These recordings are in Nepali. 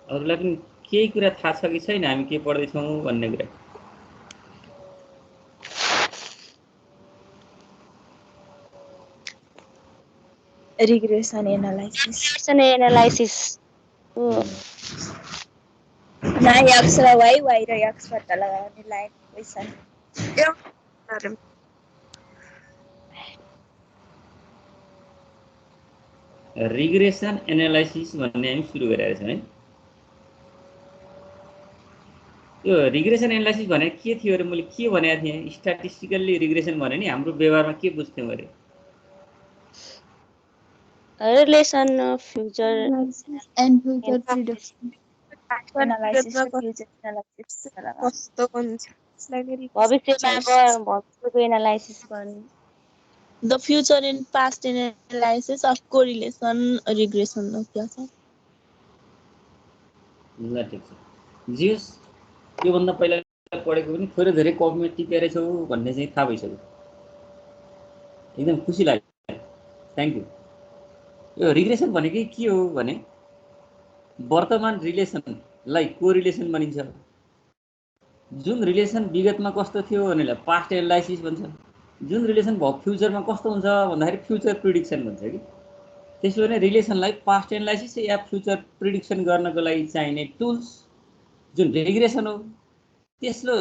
अरूलाई पनि केही कुरा थाहा छ कि छैन हामी के पढ्दैछौँ भन्ने कुरा? रिग्रेसन एनालाइसिस ना एक्स र वाई वाई र एक्स पत्ता लगाउने लाइन क्वेसन रिग्रेसन एनालाइसिस भन्ने हामी सुरु गरेका छौँ है। यो रिग्रेसन एनालाइसिस भने के थियो अरे? मैले के भनेको थिएँ? स्ट्याटिस्टिकल्ली रिग्रेसन भने नि हाम्रो व्यवहारमा के बुझ्थ्यौँ अरे? Relation future and future prediction analysis र फ्युचर एनालाइसिस कस्तो हुन्छ भविष्यमा भविष्यको एनालाइसिस गर्ने। The future in past analysis of correlation regression हो क्या छ? ल ठिक छ। जियोस्, योभन्दा पहिला पढेको पनि थोरै धेरै कपीमा टिपेरै छौ भन्ने चाहिँ थाहा भइसक्यो। एकदम खुसी लाग्यो, थ्याङ्क यू। यो रिग्रेसन भनेकै के हो भने वर्तमान रिलेसनलाई कोरिलेसन भनिन्छ। जुन रिलेसन विगतमा कस्तो थियो भनेलाई पास्ट एनालाइसिस भन्छ। जुन रिलेसन फ्युचरमा कस्तो हुन्छ भन्दाखेरि फ्युचर प्रिडिक्सन भन्छ कि। त्यसो भने रिलेसनलाई पास्ट एनालाइसिस या फ्युचर प्रिडिक्सन गर्नको लागि चाहिने टुल्स जुन रिग्रेसन हो, त्यसलो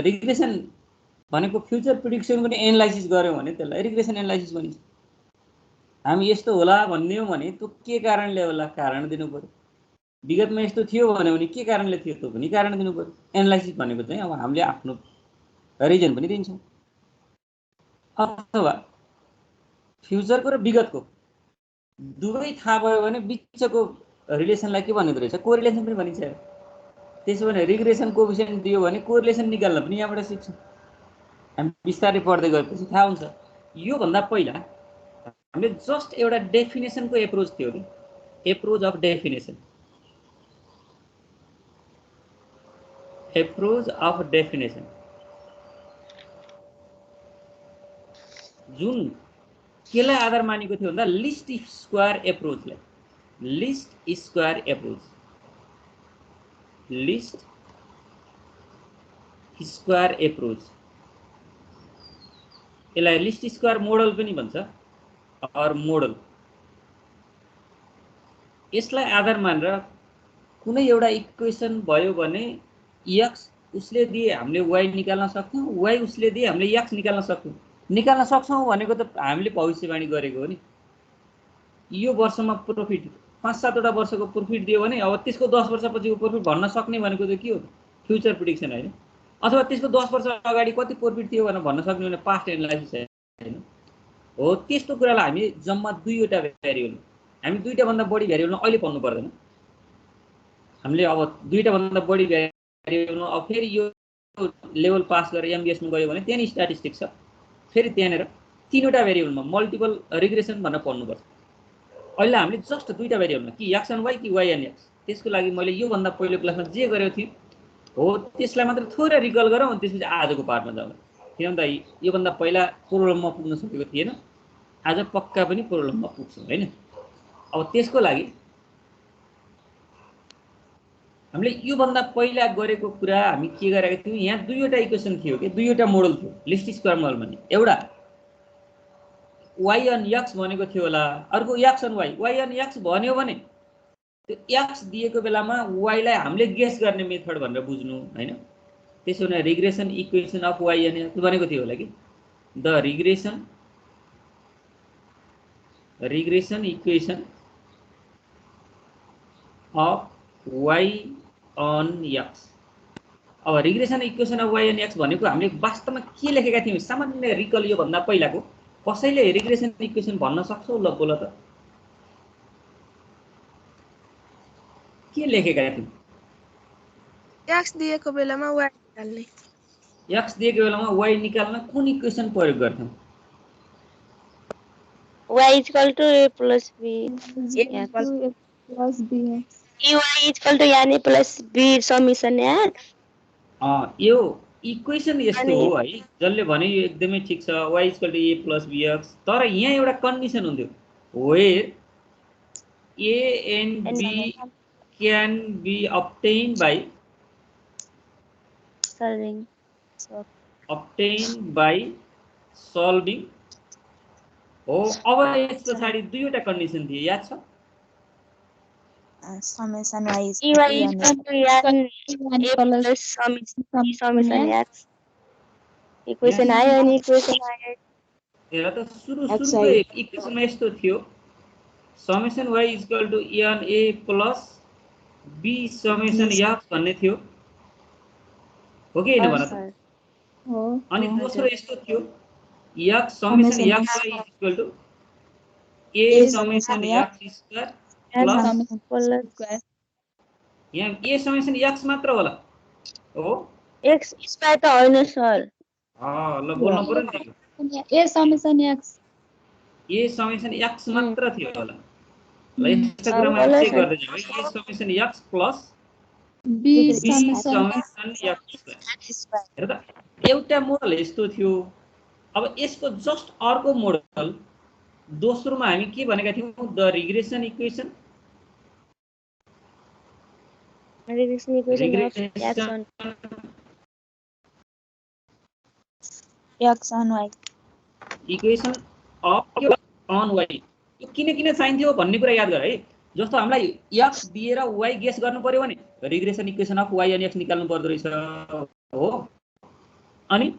रिग्रेसन भनेको फ्युचर प्रिडिक्सनको पनि एनालाइसिस गर्यौँ भने त्यसलाई रिग्रेसन एनालाइसिस भनिन्छ। हामी यस्तो होला भन्दियौँ भने त्यो के कारणले होला कारण दिनु पर्यो। विगतमा यस्तो थियो भन्यो भने के कारणले थियो त्यो पनि कारण दिनु पर्यो। एनालाइसिस भनेको चाहिँ अब हामीले आफ्नो रिजन पनि दिन्छौँ। अथवा फ्युचरको र विगतको दुवै थाहा भयो भने बिचको रिलेसनलाई के भनिँदो रहेछ? कोरिलेसन पनि भनिन्छ। त्यसो भने रिग्रेसन कोएफिसिएन्ट दियो भने कोरिलेसन निकाल्न पनि यहाँबाट सिक्छौँ। हामी बिस्तारै पढ्दै गएपछि थाहा हुन्छ। योभन्दा पहिला हामीले जस्ट एउटा डेफिनेसनको एप्रोच थियो कि, approach of definition. Approach of definition जुन केलाई आधार मानेको थियो भन्दा लिस्ट स्क्वायर एप्रोचलाई, least square approach, least square approach, यसलाई लिस्ट स्क्वायर मोडल पनि भन्छ, अर मोडल। यसलाई आधार मानेर कुनै एउटा इक्वेसन भयो भने एक्स उसले दिए हामीले वाई निकाल्न सक्छौँ, वाई उसले दिए हामीले एक्स निकाल्न सक्छौँ। निकाल्न सक्छौँ भनेको त हामीले भविष्यवाणी गरेको हो नि। यो वर्षमा प्रॉफिट 5-7 वटा वर्षको प्रॉफिट दियो भने अब त्यसको 10 वर्षपछिको प्रॉफिट भन्न सक्ने भनेको त के हो? फ्युचर प्रिडिक्सन हैन। अथवा त्यसको 10 वर्ष अगाडि कति प्रॉफिट थियो भनेर भन्न सक्ने भने पास्ट एनालाइसिस हैन हो। त्यस्तो कुरालाई हामी जम्मा दुईवटा भेरिएबल, हामी दुईटा भन्दा बढी भेरिएबलमा अहिले पढ्नु पर्दैन। हामीले अब दुईटा भन्दा बढी भेरिएबलमा अब फेरि यो लेभल पास गरेर एमबीएसमा गयो भने त्यहाँ नि स्ट्याटिस्टिक्स छ। फेरि त्यहाँनेर तीनवटा भेरिएबलमा मल्टिपल रिग्रेसन भनेर पढ्नुपर्छ। अहिले हामीले जस्ट दुईटा भेरिएबलमा कि एक्स एन्ड वाई कि वाई एन्ड एक्स, त्यसको लागि मैले योभन्दा पहिलो क्लासमा जे गरेको थिएँ हो त्यसलाई मात्र थोरै रिकल गरौँ अनि त्यसपछि आजको पार्टमा जाउँ। किनभने योभन्दा पहिला प्रोब्लममा पुग्न सकेको थिएन, आज पक्का पनि प्रोब्लममा पुग्छौँ हैन। अब त्यसको लागि हामीले योभन्दा पहिला गरेको कुरा हामी के गरेका थियौँ? यहाँ दुईवटा इक्वेसन थियो कि दुईवटा मोडल थियो लिस्ट स्क्वायर मोडल भन्ने। एउटा वाई एन एक्स भनेको थियो होला, अर्को x and y. Y an x भन्यो भने त्यो एक्स दिएको बेलामा वाईलाई हामीले गेस गर्ने मेथड भनेर बुझ्नु हैन। त्यसो भने regression equation of Y an X भनेको थियो होला कि the regression equation of Y on X. अब regression equation of Y an X भनेको हामीले वास्तवमा के लेखेका थियौँ? सामान्य रिकल योभन्दा पहिलाको कसैले रिग्रेसन इक्वेसन भन्न सक्छौ? ल बोल त, के लेखेका थियौँ? एक्स दिएको बेलामा वाई निकाल्ने, एक्स दिएको बेलामा वाई निकाल्न कुन इक्वेसन प्रयोग गर्थ्यौँ? y equal to a plus b, a plus b, y equal to n plus b summation यार। यो इक्वेसन यस्तो हो है, जसले भने यो एकदमै ठिक छ, y equal to a plus bx। तर यहाँ एउटा कन्डिसन हुन्थ्यो, where a and b can be obtained by solving. solving हो। अब यस पछाडि दुईवटा कन्डिसन थिए, याद छ? summation y is EY is equal to n a plus summation x. Equation आयो अनि इक्वेसन आयो। हेर त सुरुको इक्वेसनमा यस्तो थियो, summation y is equal to n a plus b summation x भन्ने थियो, हो कि हैन भन त? हो। अनि दोस्रो यस्तो थियो, x summation x y is equal to a summation x square plus यहाँ a समेसन x मात्र होला हो। x स्क्वायर त हैन सर। ल बोल्नु पर्यो नि। a समेसन x मात्र थियो होला। ल यसको कुरामा चेक गर्दै जाऊ है। a summation x plus b summation x square. हेर त एउटा मोडल यस्तो थियो। अब यसको जस्ट अर्को मोडल दोस्रोमा हामी के भनेका थियौं? The regression equation x on y equation of on y। यो किन चाहिन्थ्यो भन्ने कुरा याद गर है। जस्तो हामीलाई x दिएर y गेस गर्नु पर्यो भने रिग्रेसन इक्वेसन अफ y अनि x निकाल्नु पर्दो रहेछ हो। अनि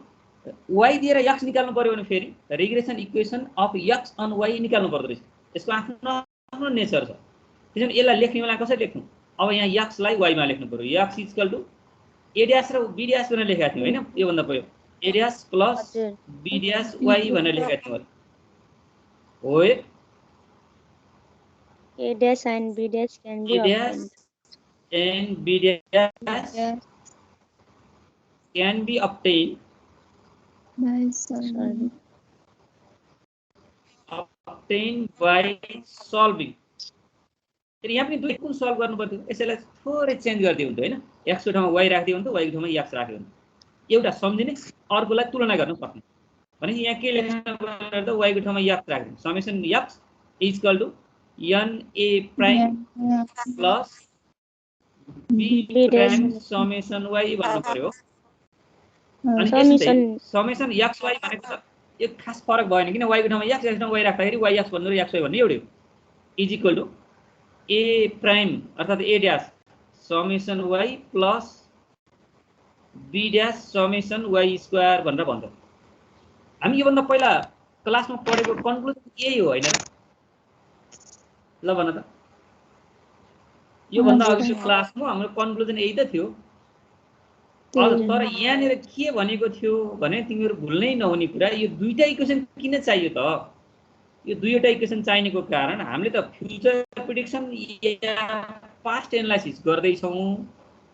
y दिएर x निकाल्नु पर्यो भने फेरि regression equation of x on y निकाल्नु पर्दो रहेछ। यसको आफ्नो नेचर छ। त्यसैले यसलाई लेख्ने बेला कसरी लेख्नु? अब यहाँ x लाई y मा लेख्नु पर्यो। x equal to a dash र b ड्याश भनेर लेखेका थियौ हैन? यो भन्दा पहिला a dash plus b dash y भनेर लेखेका थियौ हो। a dash and b dash can be obtained. And b dash can be obtained by solving। तर यहाँ पनि दुई कुन सल्भ गर्नु पर्थ्यो? यसैलाई थोरै चेन्ज गर्दियो हुन्छ हैन? x को ठाउँमा y राख्दियो भने त y को ठाउँमा x राख्यो भने एउटा सम्झिने, अर्कोलाई तुलना गर्न सक्ने। भने यहाँ के लेख्नु पर्यो त? y को ठाउँमा x राख्दिनु। Summation x is equal to n a prime plus b prime summation y भन्नु पर्यो। अनि यसै समेसन x y भनेको त एक खास फरक भएन किन y को ठाउँमा x x ठाउँमा y राख्दाखेरि y x भन्नु र x y भन्नु एउटै हो। Is equal to a prime अर्थात a dash summation y plus b dash summation y square भनेर भन्छ। हामी यो भन्दा पहिला क्लासमा पढेको कन्क्लुजन यही हो हैन? ल भन त। यो भन्दा अघिको क्लासमा हाम्रो कन्क्लुजन यही त थियो। तर यहाँनिर के भनेको थियो भने तिमीहरू भुल्नै नहुने कुरा, यो दुईटा इक्वेसन किन चाहियो त? यो दुईवटा इक्वेसन चाहिनेको कारण हामीले त फ्युचर प्रेडिक्सन या पास्ट एनालाइसिस गर्दै छौं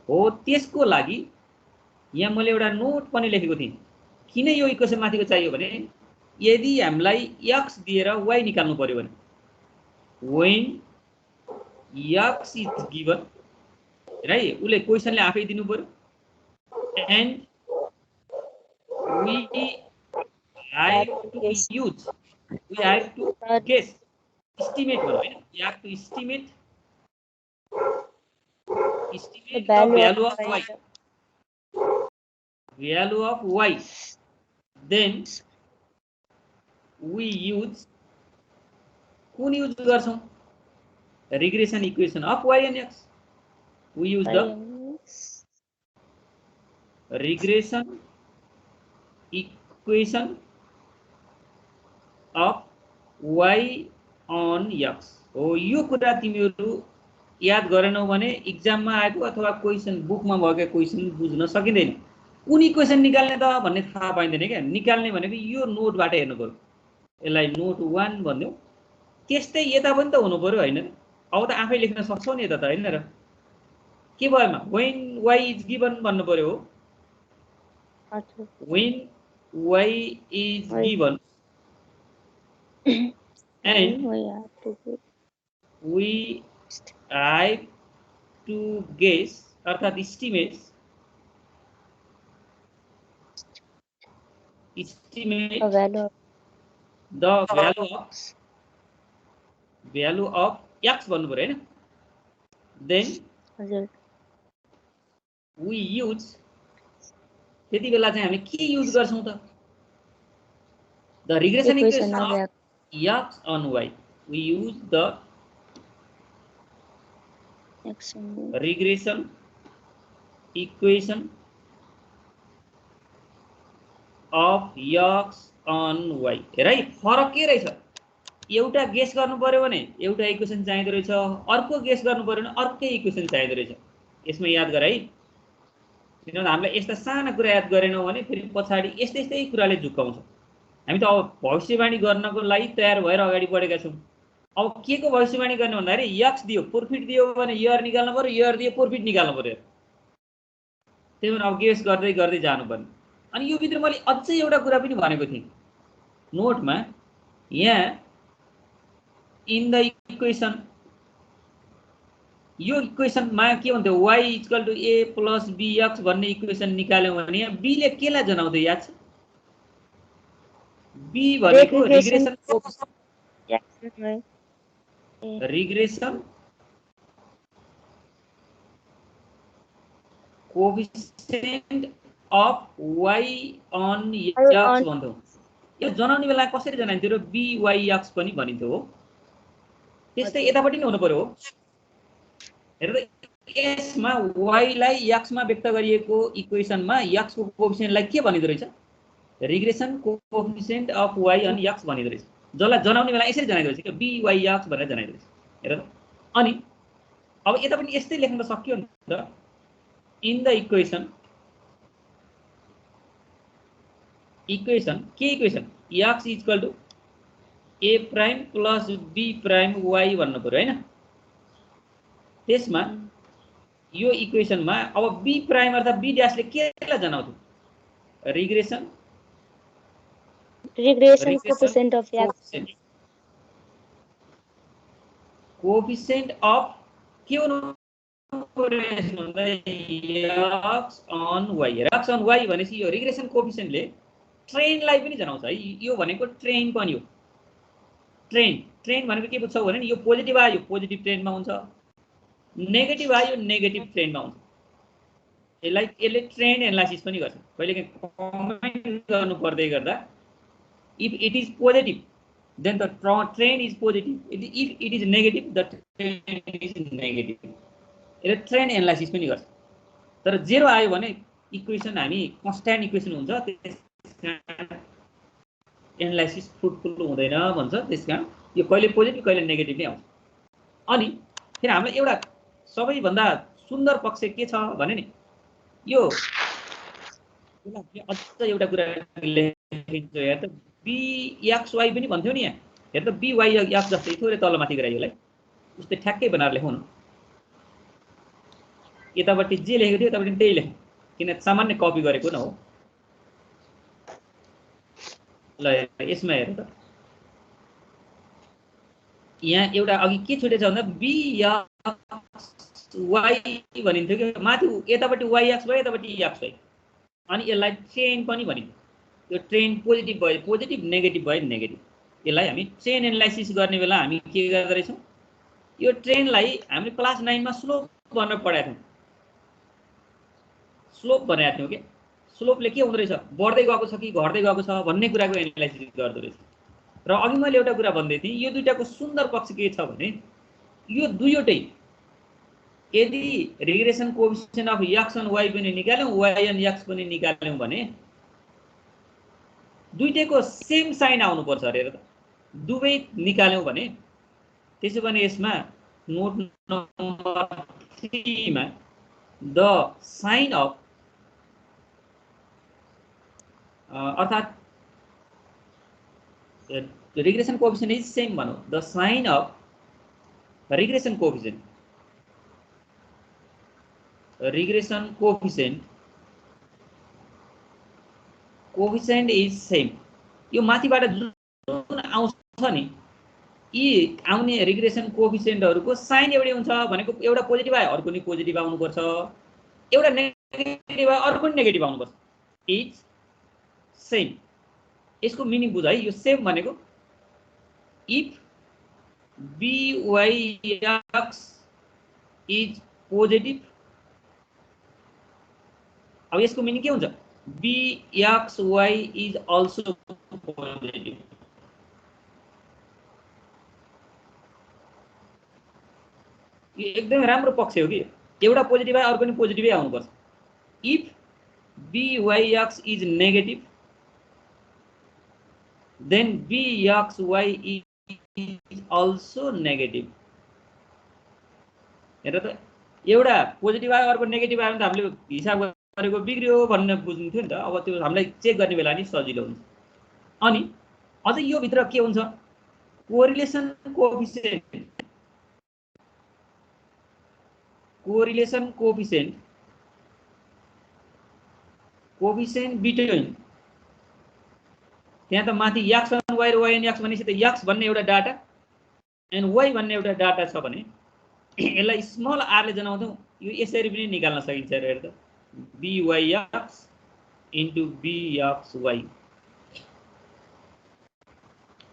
हो। त्यसको लागि यहाँ मैले एउटा नोट पनि लेखेको थिएँ। किन यो इक्वेसन माथिको चाहियो भने यदि हामीलाई x दिएर y निकाल्नु पर्यो भने when x is given right, उले क्वेशनले आफै दिनु पर्यो and we have to guess, estimate भनौं हैन? we have to estimate the value of y, then we use कुन युज गर्छौं? Regression equation of y and x। we use the regression equation of y on x हो। यो कुरा तिमीहरू याद गरेनौ भने एक्जाममा आएको अथवा क्वेशन बुकमा भएको क्वेशन बुझ्न सकिदैन। कुन इक्वेसन निकाल्ने त भन्ने थाहा पाइदैन क्या। निकाल्ने भनेको यो नोटबाट हेर्नु पर्यो। यसलाई नोट 1 भन्दियौ। त्यस्तै यता पनि त हुनु पर्यो हैन? अब त आफै लेख्न सक्छौ नि यता त हैन र? के भएमा when y is given भन्नु पर्यो हो। when y is given and we have to guess अर्थात estimate the value of x भन्नु पर्यो हैन? then हजुर वी युज त्यति बेला चाहिँ हामी के युज गर्छौं त the regression equation equation of of x on y we use the x regression equation of x on y हेर है फरक के रहेछ एउटा गेस गर्नु पर्यो भने एउटा इक्वेसन चाहिँदो रहेछ अर्को गेस गर्नु पर्यो भने अर्कै इक्वेसन चाहिँदो रहेछ यसमा याद गर है किनभने हामीले यस्ता साना कुरा याद गरेनौं भने फेरि पछाडी यस्तै कुराले झुक्काउँछ हामी त अब भविष्यवाणी गर्नको लागि तयार भएर अगाडि बढेका छौं अब के को भविष्यवाणी गर्ने भन्दाखेरि x दियो प्रॉफिट दियो भने इयर निकाल्नु पर्यो इयर दियो प्रॉफिट निकाल्नु पर्यो त्यही भएर अब गेस गर्दै गर्दै जानु पर्ने अनि यो भित्र मैले अझै एउटा कुरा पनि भनेको थिएँ नोटमा यहाँ इन द इक्वेसन यो इक्वेसनमा के भन्थ्यो y = a + bx भन्ने इक्वेसन निकाल्यौ भने यहाँ b ले केलाई जनाउँदै याद छ b भनेको regression coefficient of y on x भन्थ्यो यो जनाउने बेला कसरी जनाइन्थ्यो र byx पनि भनिन्थ्यो हो त्यस्तै यतापट्टि नै हुनु पर्यो हो हेर त यसमा y लाई x मा व्यक्त गरिएको इक्वेसनमा x को कोएफिसिएन्टलाई के भनिदो रहेछ regression coefficient of y on x भनिदो रहेछ जसलाई जनाउने बेला यसरी जनाइदो रहेछ के byx भनेर जनाइदो रहेछ हेर त अनि अब यता पनि यस्तै लेख्न सक्यो नि त इन द इक्वेसन के equation x = a prime plus b prime y भन्नु पर्यो हैन त्यसमा यो इक्वेसनमा अब b प्राइम अर्थात b ड्याश ले केलाई जनाउँथ्यो regression coefficient of x coefficient of के हुनु पर्यो भन्दा x on y x on y भनेपछि यो रिग्रेसन कोएफिसिएन्टले ट्रेन्डलाई पनि जनाउँछ है यो भनेको ट्रेन्ड पनि हो ट्रेन्ड भनेको के बुझ्छौ भने यो पोजिटिभ आयो पोजिटिभ ट्रेन्डमा हुन्छ नेगेटिभ आयो नेगेटिभ ट्रेन्डमा हुन्छ यसले ट्रेन्ड एनालाइसिस पनि गर्छ कहिले कमेन्ट गर्नु पर्दै गर्दा if it is positive then the trend is positive if it is negative the trend is negative यसले ट्रेन्ड एनालाइसिस पनि गर्छ तर जेरो आयो भने इक्वेसन हामी कन्स्ट्यान्ट इक्वेसन हुन्छ एनालाइसिस फ्रुटफुल हुँदैन भन्छ त्यसकारण यो कहिले पोजिटिभ कहिले नेगेटिभ नै आउँछ अनि फेरि हाम्रो एउटा सबैभन्दा सुन्दर पक्ष के छ भने नि यो अझ एउटा कुरा लेखिन्छ यहाँ त bxy पनि भन्थ्यो नि यहाँ हेर त byx जस्तै थोरै तलमाथि गरायो यसलाई उस्तै ठ्याक्कै बनाएर लेखौँ न यतापट्टि जे लेखेको थियो यतापट्टि त्यही लेख किन सामान्य कपी गरेको न हो ल यसमा हेर त यहाँ एउटा अघि के छुटेछ भन्दा bxy भनिन्थ्यो कि माथि यतापट्टि yx भयो यतापट्टि x भयो अनि यसलाई ट्रेन्ड पनि भनिन्छ यो ट्रेन्ड पोजिटिभ भयो पोजिटिभ नेगेटिभ भयो नेगेटिभ यसलाई हामी ट्रेन्ड एनालाइसिस गर्ने बेला हामी के गर्दै रहेछौँ यो ट्रेन्डलाई हामीले क्लास 9 मा स्लोप भनेर पढाएको थियौँ स्लोप भनेको थियौँ के स्लोपले के हुँदो रहेछ बढ्दै गएको छ कि घट्दै गएको छ भन्ने कुराको एनालाइसिस गर्दो रहेछ र अघि मैले एउटा कुरा भन्दै थिएँ यो दुईटाको सुन्दर पक्ष के छ भने यो दुईवटै यदि regression coefficient of x on y पनि निकाल्यौं y on x पनि निकाल्यौं भने दुईटैको सेम साइन आउनु पर्छ अरे त दुवै निकाल्यौं भने त्यसो भने यसमा नोट नम्बर 3 मा द साइन अफ अर्थात regression coefficient is same भनौं the sign of regression coefficient is same यो माथिबाट जुन आउँछ नि यी आउने रिग्रेसन कोएफिसिएन्टहरुको साइन एउटै हुन्छ भनेको एउटा पोजिटिभ आयो अर्को नि पोजिटिभ आउनु पर्छ एउटा नेगेटिभ आयो अर्को नि नेगेटिभ आउनु पर्छ इज सेम यसको मिनिङ बुझ है यो सेम भनेको if byx is पोजिटिभ। अब यसको मिनिङ के हुन्छ? bxy is also positive. यो एकदमै राम्रो पक्ष हो कि एउटा पोजिटिभ आयो अर्को पनि पोजिटिभै आउनुपर्छ। If byx is negative then bxy is also negative. हेर त, एउटा पोजिटिभ आयो अर्को नेगेटिभ आयो भने त हामीले हिसाब गरेको बिग्रियो भन्ने बुझ्नुहुन्थ्यो नि त। अब त्यो हामीलाई चेक गर्ने बेला नि सजिलो हुन्छ। अनि अझै यो भित्र के हुन्छ? Correlation coefficient. Correlation coefficient between, त्यहाँ त माथि x and y र y and x भनेपछि त x भन्ने एउटा डाटा एन्ड y भन्ने एउटा डाटा छ भने यसलाई स्मल r ले जनाउँछौँ। यो यसरी पनि निकाल्न सकिन्छ। हेर त, byx इन्टु bxy।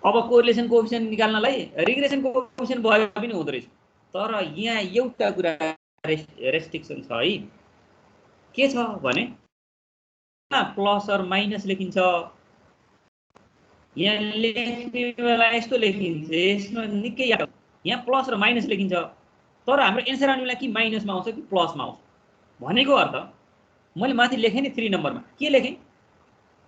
अब कोरिलेसन कोएफिसिएन्ट निकाल्नलाई रिग्रेसन कोएफिसिएन्ट भयो पनि हुँदो रहेछ। तर यहाँ एउटा कुरा रेस्ट्रिक्सन छ है। के छ भने प्लस अर माइनस लेखिन्छ। यहाँ लेख्ने बेला यस्तो लेखिन्छ, यसमा निकै याद। यहाँ प्लस र माइनस लेखिन्छ, तर हाम्रो एन्सर आउने बेला कि माइनसमा आउँछ कि प्लसमा आउँछ। भनेको अर्थ मैले माथि लेखेँ नि 3 नम्बरमा के लेखेँ?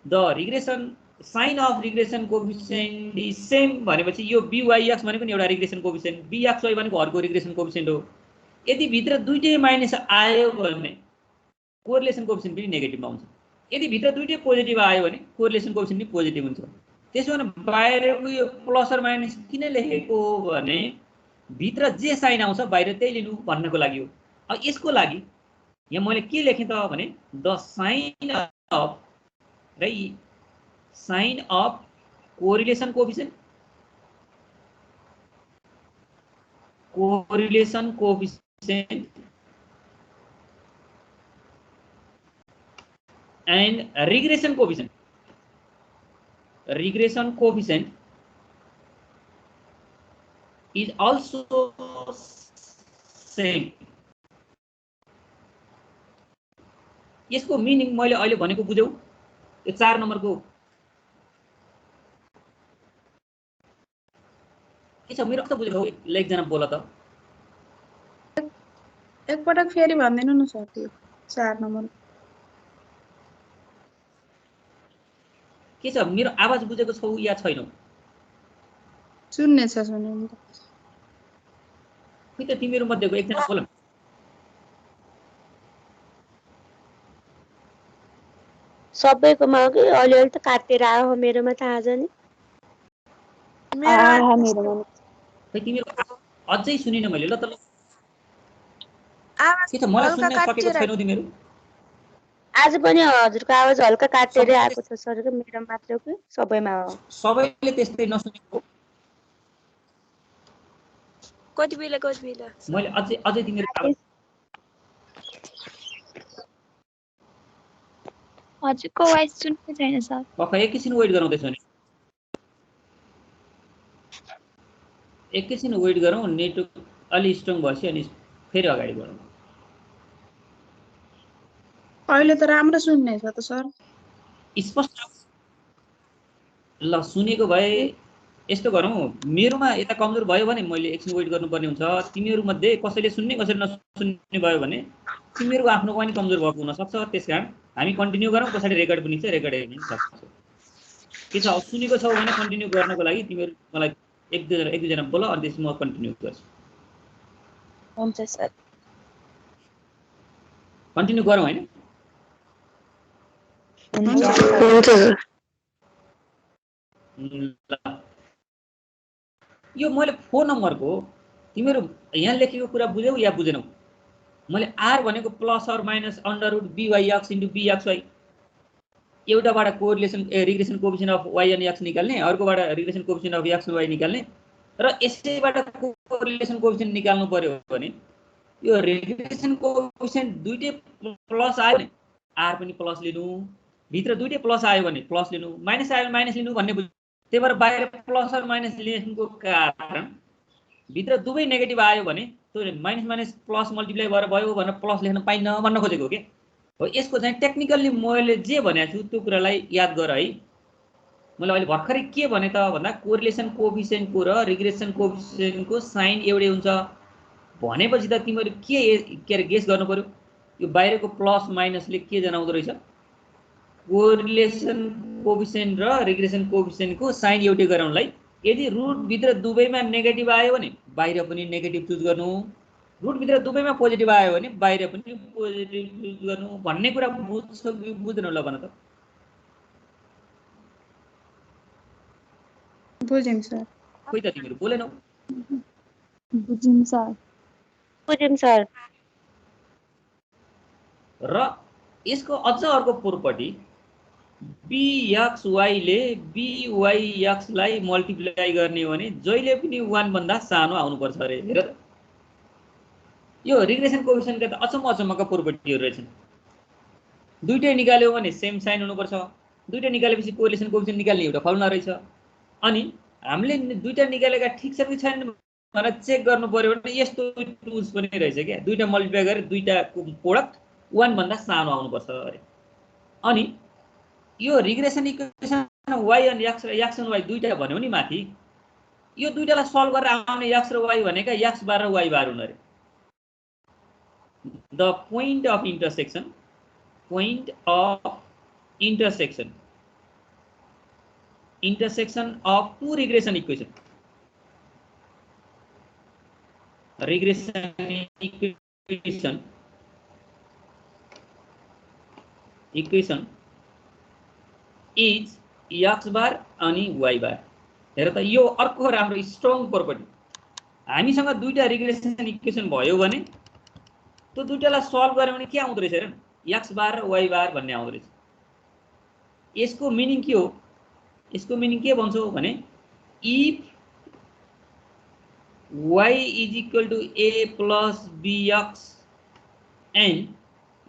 The regression sign of regression coefficient is same भनेपछि यो byx भनेको नि एउटा रिग्रेसन कोएफिसिएन्ट, bxy भनेको अर्को रिग्रेसन कोएफिसिएन्ट हो। यदि भित्र दुईटै माइनस आयो भने कोरिलेसन कोएफिसिएन्ट पनि नेगेटिभमा आउँछ। यदि भित्र दुईटै पोजिटिभ आयो भने कोरिलेसन कोएफिसिएन्ट पनि पोजिटिभ हुन्छ। त्यसो भने बाहिरको यो प्लस र माइनस किन लेखेको भने भित्र जे साइन आउँछ बाहिर त्यही लिनु भन्नको लागि हो। अब यसको लागि यहाँ मैले के लेखेँ त भने the sign of correlation coefficient and regression coefficient is also same। यसको मिनिङ मैले अहिले भनेको बुझ्यौ? यो 4 नम्बरको के छ? मेरो कस्तो बुझेको? एकजना बोला त। एकपटक फेरि भन्दिनु न सर त्यो 4 नम्बर के छ? मेरो आवाज बुझेको छौ या छैनौ? सुन्ने छ सुन्नु त। खै त तिमीहरु मध्येको एकजना बोल। सबैकोमा हो कि अलिअलि त काटेर आयो, मेरोमा त आज नि मेरोमा खै तिमीहरु अझै सुनिन मैले। ल त आवाज के छ? मलाई हल्का सुन्न सकेको काटिएर छैनौ तिमीहरु? आज पनि हजुरको आवाज हल्का काटेर आएको छ सर। के मेरो मात्र कि सबैमा हो? सबैले त्यस्तै नसुनेको? कति बेला मैले अझै तिमीहरु आवाज हजुरको भोइस सुन्नु छैन सर। पक्का एकैछिन वेट गराउँदैछ नि। एकैछिन वेट गरौँ, नेटवर्क अलि स्ट्रङ भएपछि अनि फेरि अगाडि बढौँ। अहिले त राम्रो सुन्ने छ त सर। स्पष्ट ल सुनेको भए यस्तो गरौँ, मेरोमा यता कमजोर भयो भने मैले एकछिन वेट गर्नुपर्ने हुन्छ। तिमीहरु मध्ये कसैले सुन्ने कसैले नसुन्ने भयो भने तिमीहरुको आफ्नो पनि कमजोर भएको हुन सक्छ। त्यसकारण हामी कन्टिन्यू गरौँ, पछाडी रेकर्ड पनि छ, रेकर्ड हेर्न सक्छ। के छ? अब सुनेको छौ भने कन्टिन्यू गर्नको लागि तिमीहरु मलाई एक दुईजना बोल, अनि त्यसपछि म कन्टिन्यू गर्छु। हुन्छ सर। कन्टिन्यू गरौँ हैन? हुन्छ सर। यो मैले 4 नम्बरको तिमीहरु यहाँ लेखेको कुरा बुझ्यौ या बुझेनौ? मैले r भनेको plus or minus under root byx into bxy, एउटाबाट correlation regression coefficient of y अनि x निकाल्ने, अर्कोबाट regression coefficient of x y निकाल्ने र यसैबाट कोरिलेसन कोएफिसिएन्ट निकाल्नु पर्यो भने यो रिग्रेसन कोएफिसिएन्ट दुईटै प्लस आयो भने r पनि प्लस लिनु, भित्र दुईटै प्लस आयो भने प्लस लिनु, माइनस आयो भने माइनस लिनु भन्ने बुझ्यो। त्यही भएर बाहिर प्लस र माइनस लेख्नुको कारण भित्र दुवै नेगेटिभ आयो भने त्यो माइनस माइनस प्लस मल्टिप्लाई भएर भयो भनेर प्लस लेख्न पाइन्न भन्न खोजेको के हो। यसको चाहिँ टेक्निकल्ली मैले जे भनेको छु त्यो कुरालाई याद गर है। मैले अहिले भर्खरै के भने त भन्दा कोरिलेसन कोएफिसिएन्टको र रिग्रेसन कोएफिसिएन्टको साइन एउटै हुन्छ भनेपछि त तिमीहरू के अरे गेस गर्नु पर्यो यो बाहिरको प्लस माइनसले के जनाउँदो रहेछ कोरिलेसन कोएफिसिएन्ट र रिग्रेसन कोएफिसिएन्टको साइन एउटै गराउनलाई यदि रुट भित्र दुवैमा नेगेटिभ आयो भने बाहिर पनि नेगेटिभ चुज गर्नु, रुट भित्र दुवैमा पोजिटिभ आयो भने बाहिर पनि पोजिटिभ चुज गर्नु भन्ने कुरा बुझ्छ कि बुझ्दैन ल भन त। बुझ्यौं सर। खोइ त तिमीहरू बोलेनौ। बुझ्यौं सर। बुझ्यौं सर। र यसको अझ अर्को प्रोपर्टी bxy ले byx लाई मल्टिप्लाई गर्ने हो भने जहिले पनि 1 भन्दा सानो आउनुपर्छ अरे। हेर त यो रिग्रेसन कोएफिसिएन्टका त अचम्मका प्रोपर्टीहरू रहेछन्। दुईटै निकाल्यो भने सेम साइन हुनुपर्छ, दुईटै निकालेपछि कोरिलेसन कोएफिसिएन्ट निकाल्ने एउटा फर्मुला रहेछ। अनि हामीले दुईटा निकालेका ठिक छ कि छैन भनेर चेक गर्नु पर्यो भने यस्तो टुल्स पनि रहेछ क्या। दुईटा मल्टिप्लाई गरेर दुईटाको प्रोडक्ट 1 भन्दा सानो आउनुपर्छ अरे। अनि यो रिग्रेसन इक्वेसन y अनि x र x अनि y दुईटा भन्यो नि माथि, यो दुईटालाई सल्भ गरेर आउने x र y भनेका x बार र y बार हुन् अरे। The point of intersection of two regression equation is x बार अनि y बार। हेर त यो अर्को राम्रो स्ट्रङ प्रोपर्टी। हामीसँग दुईटा रिग्रेसन इक्वेसन भयो भने त्यो दुईटालाई सल्भ गर्यो भने के आउँदो रहेछ हेर न, x बार र y बार भन्ने आउँदो रहेछ। यसको मिनिङ के हो? यसको मिनिङ के भन्छौ भने if y is equal to a plus bx and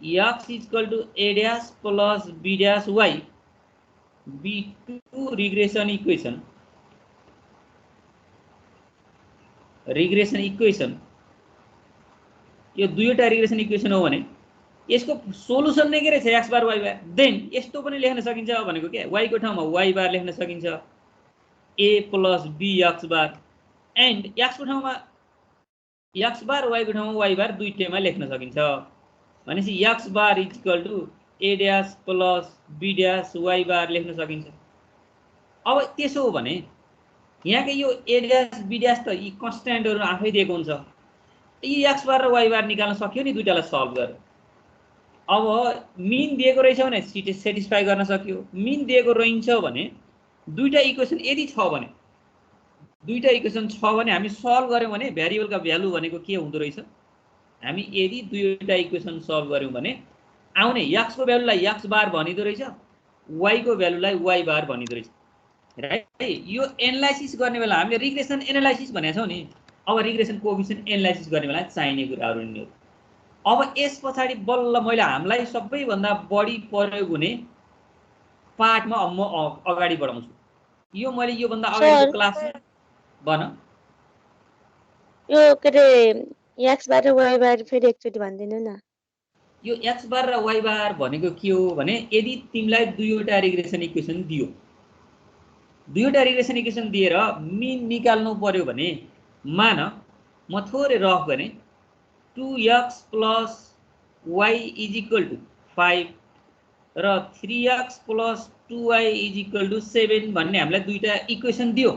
x is equal to a dash plus b dash y be two regression equation यो दुईवटा रिग्रेसन इक्वेसन हो भने यसको सोलुसन नै के रहेछ x बार y बार। देन यस्तो पनि लेख्न सकिन्छ भनेको के y को ठाउँमा y बार लेख्न सकिन्छ a plus bx bar and x को ठाउँमा x बार y को ठाउँमा y बार दुईटैमा लेख्न सकिन्छ भनेपछि x bar is equal to a dash plus b dash y bar लेख्न सकिन्छ। अब त्यसो हो भने यहाँकै यो a dash b dash त यी कन्स्ट्यान्टहरु आफै दिएको हुन्छ, यी x बार र y बार निकाल्न सक्यो नि दुईटालाई सल्भ गरेर। अब मिन दिएको रहेछ भने सेटिस्फाई गर्न सक्यो, मिन दिएको रहन्छ भने दुईटा इक्वेसन यदि छ भने हामी सल्भ गर्यौं भने भेरिएबलका भ्यालु भनेको के हुँदो रहेछ, हामी यदि दुईटा इक्वेसन सल्भ गर्यौं भने आउने x को भ्यालुलाई x बार भनिदो रहेछ, y को भ्यालुलाई y बार भनिदो रहेछ। राइट, यो एनालाइसिस गर्ने बेला हामीले रिग्रेसन एनालाइसिस भनेका छौं नि। अब रिग्रेसन कोएफिसिएन्ट एनालाइसिस गर्ने बेला चाहिने कुराहरु नि हो। अब यस पछाडी बल्ल मैले हामीलाई सबैभन्दा बढी प्रयोग हुने पार्टमा म अगाडि बढाउँछु। यो मैले यो भन्दा अगाडिको क्लास भन यो के रे x बार र y बार फेरि एकचोटी भन्दिनु न। यो x बार र y बार भनेको के हो भने यदि तिमीलाई दुईवटा रिग्रेसन इक्वेसन दियो, दुईवटा रिग्रेसन इक्वेसन दिएर मिन निकाल्नु पर्यो भने मान म थोरै रफ गरे 2x plus y is equal to 5 र 3x plus 2y is equal to 7 भन्ने हामीलाई दुईटा इक्वेसन दियो।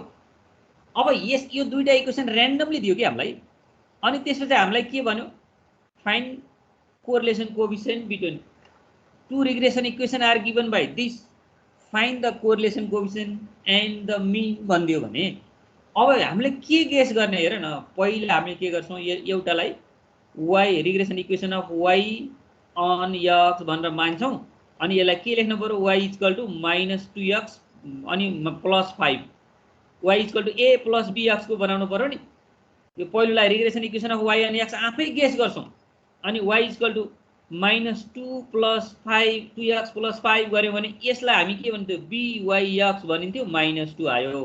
अब यो दुईटा इक्वेसन र्यान्डमली दियो कि हामीलाई। अनि त्यसपछि हामीलाई के भन्यो, find correlation coefficient between two regression equation are given by this, find the correlation coefficient and the mean भनिदियो भने अब हामीले के गेस गर्ने हेर न। पहिला हामीले के गर्छौं, एउटालाई y regression equation of y on x भनेर मान्छौं अनि यसलाई के लेख्नु पर्यो, y इक्वल टु -2x अनि +5 y equal to a plus bx को बनाउनु पर्यो नि। यो पहिलोलाई रिग्रेसन इक्वेसन अफ y अनि x आफै गेस गर्छौं अनि y इक्वल टु -2 + 5 2x + 5 गर्यौं भने यसलाई हामी के भन्थ्यौ, byx भनिन्थ्यो, -2 आयो।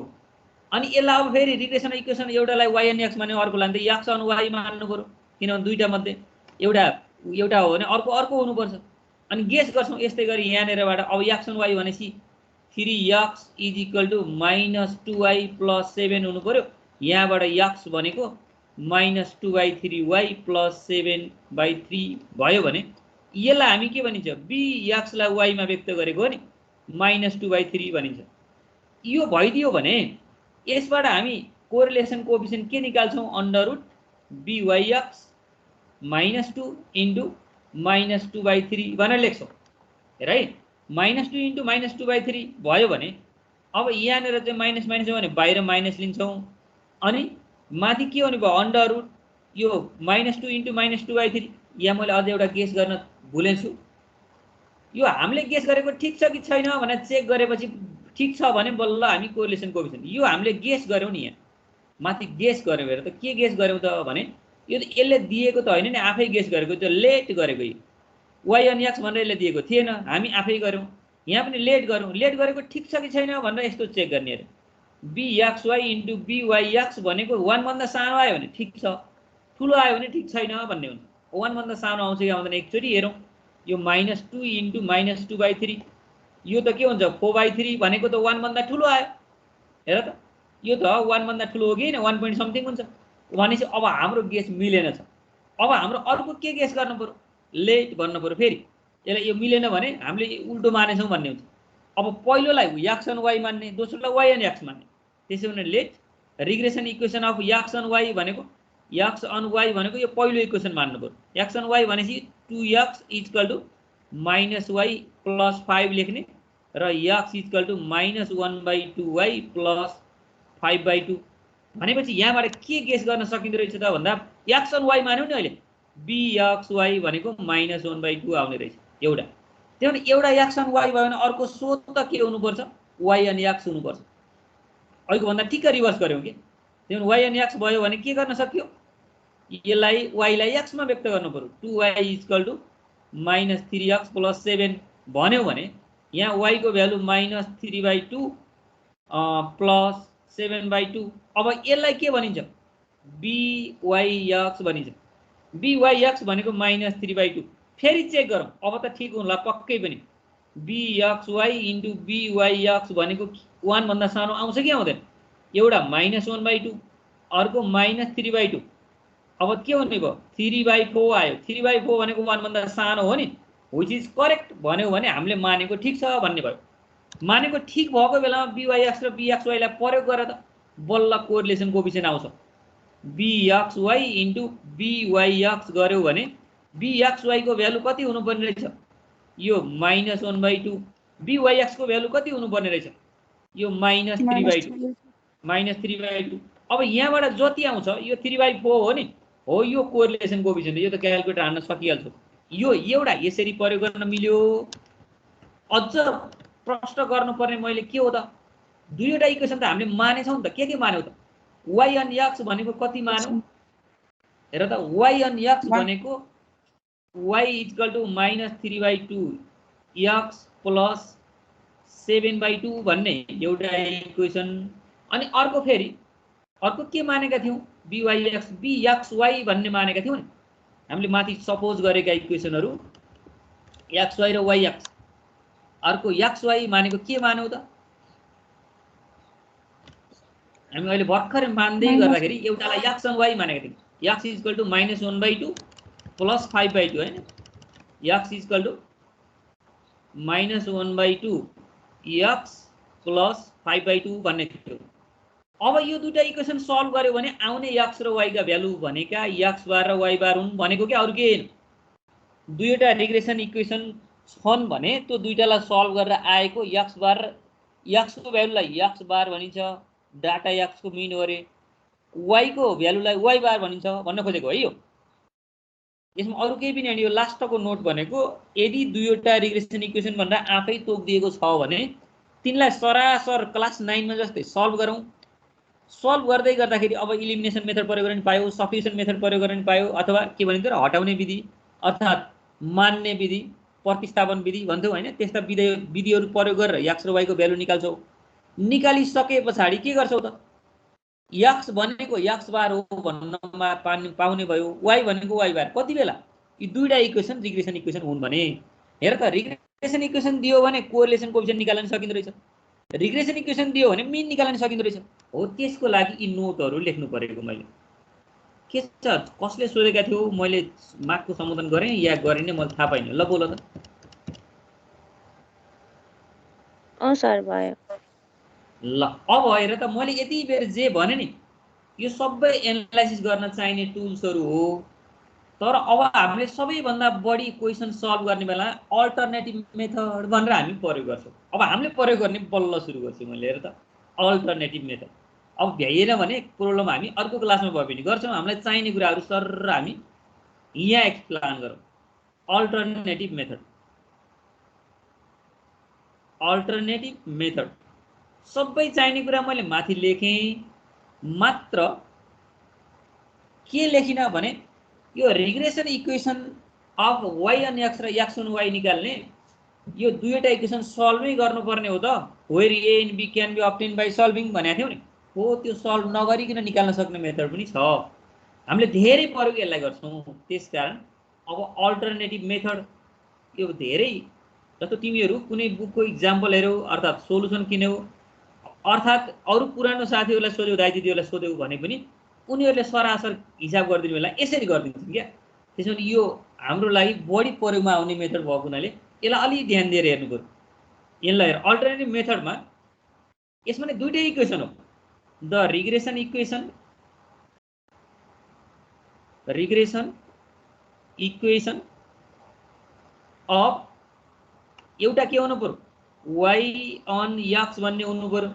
अनि यसलाई अब फेरि रिग्रेसन इक्वेसन एउटालाई y अनि x मान्यो अर्कोलाई त x अनि y मान्नु पर्यो किनभने दुईटा मध्ये एउटा हो भने अर्को हुनुपर्छ अनि गेस गर्छौँ यस्तै गरी यहाँनिरबाट अब x अनि y भनेपछि 3x =-2y + 7 हुनु पर्यो यहाँबाट x भनेको -2/3y + 7/3 भयो भने यसलाई हामी के भनिन्छ bx लाई y मा व्यक्त गरेको हो नि -2/3 भनिन्छ यो भइदियो भने यसबाट हामी कोरिलेसन कोएफिसिएन्ट के निकाल्छौं √byx -2 * -2/3 भनेर लेख्छौं हेर है -2 * -2/3 भयो भने अब यहाँनिर चाहिँ माइनस माइनस हो भने बाहिर माइनस लिन्छौं अनि माथि के हुने भयो √ यो -2 * -2/3 यहाँ मैले अझै एउटा गेस गर्न भुलेछु यो हामीले गेस गरेको ठीक छ कि छैन भनेर चेक गरेपछि ठीक छ भने बल्ल हामी कोरिलेसन कोएफिसिएन्ट यो हामीले गेस गर्यौं नि यहाँ माथि गेस गर्यौं हेर त के गेस गर्यौं त भने यो त यसले दिएको त हैन नि आफै गेस गरेको त्यो लेट गरेको यो y अनि x भनेर यसले दिएको थिएन हामी आफै गर्यौं यहाँ पनि लेट गरेको ठीक छ कि छैन भनेर यस्तो चेक गर्ने रे bxy * byx भनेको 1 भन्दा सानो आयो भने ठीक छ ठुलो आयो भने ठीक छैन भन्ने हुन्छ 1 भन्दा सानो आउँछ कि आउँदैन एकचोटी हेरौं यो -2 * -2/3 यो त के हुन्छ 4/3 भनेको त 1 भन्दा ठुलो आयो हेर त यो त 1 भन्दा ठुलो हो कि हैन 1 point समथिङ हुन्छ भनेपछि अब हाम्रो गेस मिलेन छ अब हाम्रो अर्को के गेस गर्नु पर्यो लेट भन्नु पर्यो फेरि यसलाई यो मिलेन भने हामीले उल्टो मानेछौं भन्ने हुन्छ अब पहिलोलाई x अनि y मान्ने दोस्रोलाई y अनि x मान्ने त्यसै भने let regression equation of x अनि y भनेको यो पहिलो इक्वेसन मान्नु पर्यो x अनि y भनेपछि 2x = -y + 5 लेख्ने र x = -1/2y + 5/2 भनेपछि यहाँबाट के गेस गर्न सकिँदो रहेछ त भन्दा x अनि y मान्यौ नि अहिले bxy भनेको -1/2 आउने रहेछ एउटा त्यसैले एउटा x अनि y भयो भने अर्को सोध त के हुनु पर्छ y अनि x हुनु पर्छ अहिलेको भन्दा ठिक्क रिभर्स गर्यौं के त्यसैले y अनि x भयो भने के गर्न सक्यो यसलाई y लाई x मा व्यक्त गर्नु पर्यो 2y = -3x + 7 भन्यौ भने यहाँ y को भ्यालु -3/2 + 7/2 अब यसलाई के भनिन्छ byx भनिन्छ byx भनेको -3/2 फेरि चेक गरौँ अब त ठीक हुनुला पक्कै पनि bxy * byx भनेको 1 भन्दा सानो आउँछ कि आउँदैन एउटा -1/2 अर्को -3/2 अब के हुने भयो 3/4 आयो 3/4 भनेको 1 भन्दा सानो हो नि व्हिच इज करेक्ट भन्यौ भने हामीले मानेको ठीक छ भन्ने भयो मानेको ठीक भएको बेलामा byx र bxy लाई प्रयोग गरेर त बल्ल कोरिलेसन कोएफिसिएन्ट आउँछ bxy * byx गर्यौ भने bxy को भ्यालु कति हुनु पर्ने रहेछ यो -1/2 byx को भ्यालु कति हुनु पर्ने रहेछ यो -3/2 अब यहाँबाट जति आउँछ यो 3/4 हो नि हो यो कोरिलेसन कोएफिसिएन्ट यो त क्याल्कुलेटर हान्न सकिहाल्छ यो एउटा यसरी प्रयोग गर्न मिल्यो अझ प्रश्न गर्नुपर्ने मैले के हो त दुईवटा इक्वेसन त हामीले मानेछौं नि त के मान्यौ त y अनि x भनेको कति मान्यौ हेर त y अनि x भनेको y = -3/2 x + 7/2 भन्ने एउटा इक्वेसन अनि अर्को के मानेका थियौ bxy भन्ने मानेका थियौ नि हामीले माथि सपोज गरेका इक्वेसनहरु xy र yx अर्को xy मानेको के मान्यौ त हामी अहिले भर्खर मान्दै गर्दाखेरि एउटालाई x अनि y मानेका थियौ x = -1/2 + 5/2 हैन x = -1/2 x + 5/2 भन्ने थियो अब यो दुईटा इक्वेसन सल्भ गर्यो भने आउने x र y का भ्यालु भनेका x बार र y बार हुन् भनेको के अरु के हैन दुईटा रिग्रेसन इक्वेसन छन् भने त्यो दुईटालाई सल्भ गरेर आएको x बार र x को भ्यालुलाई x बार भनिन्छ डाटा x को मिन हो रे y को भ्यालुलाई y बार भनिन्छ भन्न खोजेको है यो यसमा अरु केही पनि हैन यो लास्टको नोट भनेको यदि दुईवटा रिग्रेसन इक्वेसन भन्दा आफै तोक्दिएको छ भने तिनलाई सरासर क्लास 9 मा जस्तै सल्भ गरौँ सल्भ गर्दै गर्दाखेरि अब इलिमिनेसन मेथड प्रयोग गर्न पायो सब्स्टिट्युसन मेथड प्रयोग गर्न पायो अथवा के भनिन्छ र हटाउने विधि अर्थात मान्ने विधि प्रतिस्थापन विधि भन्छौ हैन त्यस्ता विधिहरु प्रयोग गरेर x र y को भ्यालु निकाल्छौ निकालिसकेपछि के गर्छौ त x भनेको x बार हो भन्नमा पाउने भयो, y भनेको y बार। कति बेला यी दुईटा इक्वेसन रिग्रेसन इक्वेसन हुन् भने हेर त रिग्रेसन इक्वेसन दियो भने कोरिलेसन कोएफिसिएन्ट निकाल्न सकिँदो रहेछ, रिग्रेसन इक्वेसन दियो भने मिन निकाल्न सकिँदो रहेछ। हो त्यसको लागि यी नोटहरू लेख्नु परेको मैले के छ कसले सोधेका थियो मैले मार्कको सम्बोधन गरेँ या गरिने मैले थाहा पाइनँ। ल बोल त। सर भयो। ल अब हेर त मैले यति बेर जे भने नि यो सबै एनालाइसिस गर्न चाहिने टुल्सहरू हो। तर अब हामीले सबैभन्दा बढी क्वेसन सल्भ गर्ने बेला अल्टरनेटिभ मेथड भनेर हामी प्रयोग गर्छौँ। अब हामीले प्रयोग गर्ने बल्ल सुरु गर्छौँ। मैले हेर त अल्टरनेटिभ मेथड। अब भ्याइएन भने प्रोब्लम हामी अर्को क्लासमा भए पनि गर्छौँ। हामीलाई चाहिने कुराहरू सर हामी यहाँ एक्सप्लेन गरौँ। अल्टरनेटिभ मेथड, अल्टरनेटिभ मेथड सबै चाहिने कुरा मैले माथि लेखेँ। मात्र के लेखिन भने यो regression equation of y on x र x अन y निकाल्ने यो दुईवटा इक्वेसन सल्भै गर्नुपर्ने हो त। Where a and b can be obtain by solving भनेको थियौ नि। हो त्यो सल्भ नगरिकन निकाल्न सक्ने मेथड पनि छ। हामीले धेरै प्रयोग यसलाई गर्छौँ। त्यसकारण अब अल्टरनेटिभ मेथड यो धेरै जस्तो तिमीहरू कुनै बुकको इक्जाम्पल हेऱ्यौ अर्थात् सोलुसन किन्यौ अर्थात् अरू पुरानो साथीहरूलाई सोध्यौ दाइ दिदीहरूलाई सोध्यौ भने पनि उनीहरूले सरासर हिसाब गरिदिने बेला यसरी गरिदिन्छन् क्या। त्यसो भने यो हाम्रो लागि बढी प्रयोगमा आउने मेथड भएको हुनाले यसलाई अलि ध्यान दिएर हेर्नु पर्यो। यसलाई हेर अल्टरनेटिभ मेथडमा यसमा नै दुईटै इक्वेसन हो। The regression equation, regression equation of एउटा के हुनु पर्यो y अन x भन्ने हुनु पर्यो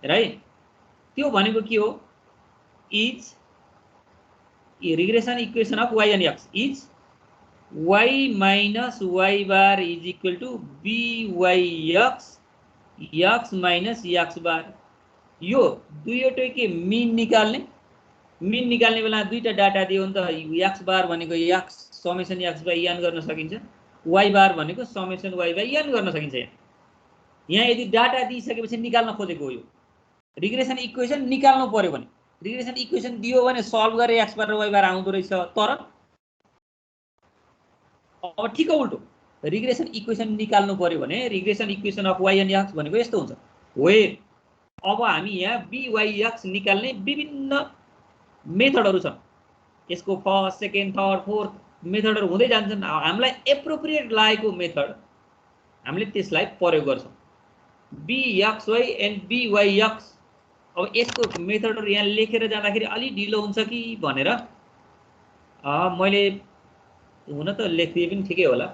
है। त्यो भनेको के हो is regression equation of y on x is y minus y bar is equal to byx x minus x bar. यो दुईवटै के मिन निकाल्ने। मिन निकाल्ने बेला दुईटा डाटा दियो भने त x बार भनेको x summation x by n गर्न सकिन्छ, y बार भनेको समेसन y बाई n गर्न सकिन्छ। यहाँ यदि डाटा दिइसकेपछि निकाल्न खोजेको हो यो रिग्रेसन इक्वेसन निकाल्नु पर्यो भने रिग्रेसन इक्वेसन दियो भने सल्भ गरे x बार र y बार आउँदो रहेछ। तर अब ठिक उल्टो रिग्रेसन इक्वेसन निकाल्नु पर्यो भने regression equation of y and x भनेको यस्तो हुन्छ। वेयर अब हामी यहाँ byx निकाल्ने विभिन्न मेथडहरू छन्। यसको फर्स्ट सेकेन्ड थर्ड फोर्थ मेथडहरू हुँदै जान्छन्। हामीलाई एप्रोप्रिएट लागेको मेथड हामीले त्यसलाई प्रयोग गर्छौँ। bxy and byx। अब यसको मेथडहरू यहाँ लेखेर जाँदाखेरि अलि ढिलो हुन्छ कि भनेर मैले हुन त लेखिदिए पनि ठिकै होला।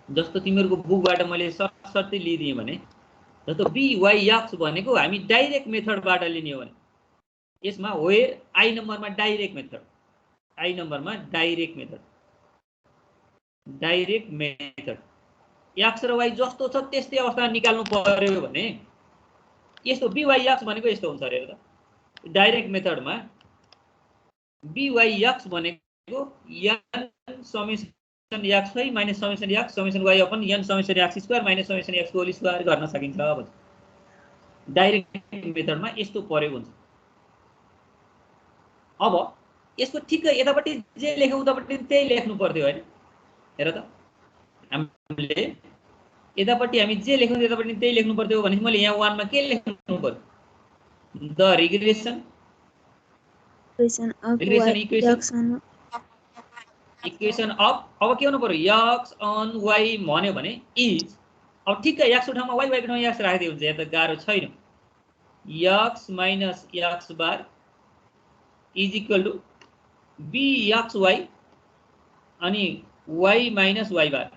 जस्तो तिमीहरूको बुकबाट मैले सर्ती लिइदिएँ भने जस्तो byx भनेको हामी डाइरेक्ट मेथडबाट लिने हो भने यसमा वेयर आई नम्बरमा डाइरेक्ट मेथड, आई नम्बरमा direct method, direct method x र y जस्तो छ त्यस्तै अवस्था निकाल्नु पर्यो भने यस्तो byx भनेको यस्तो हुन्छ अरे त। डाइरेक्ट मेथडमा byx भनेको n summation x minus summation x summation y upon n summation x square minus summation x whole square गर्न सकिन्छ भन्छ। डाइरेक्ट मेथडमा यस्तो प्रयोग हुन्छ। अब यसको ठिक्क यतापट्टि जे लेख्यौ उतापट्टि त्यही लेख्नु पर्थ्यो हैन। हेर त हामीले यतापट्टि हामी जे लेख्यौ यतापट्टि त्यही लेख्नु पर्थ्यो भने मैले यहाँ 1 मा के लेख्नु पर्यो द रिग्रेसन इक्वेसन अफ अब के हुनु पर्यो x अन y भन्यो भने इज अब ठिक्क x को ठाउँमा y को ठाउँमा x राख्दै हुन्छ। यहाँ त गाह्रो छैन। x minus x bar is equal to bxy अनि y माइनस y बार।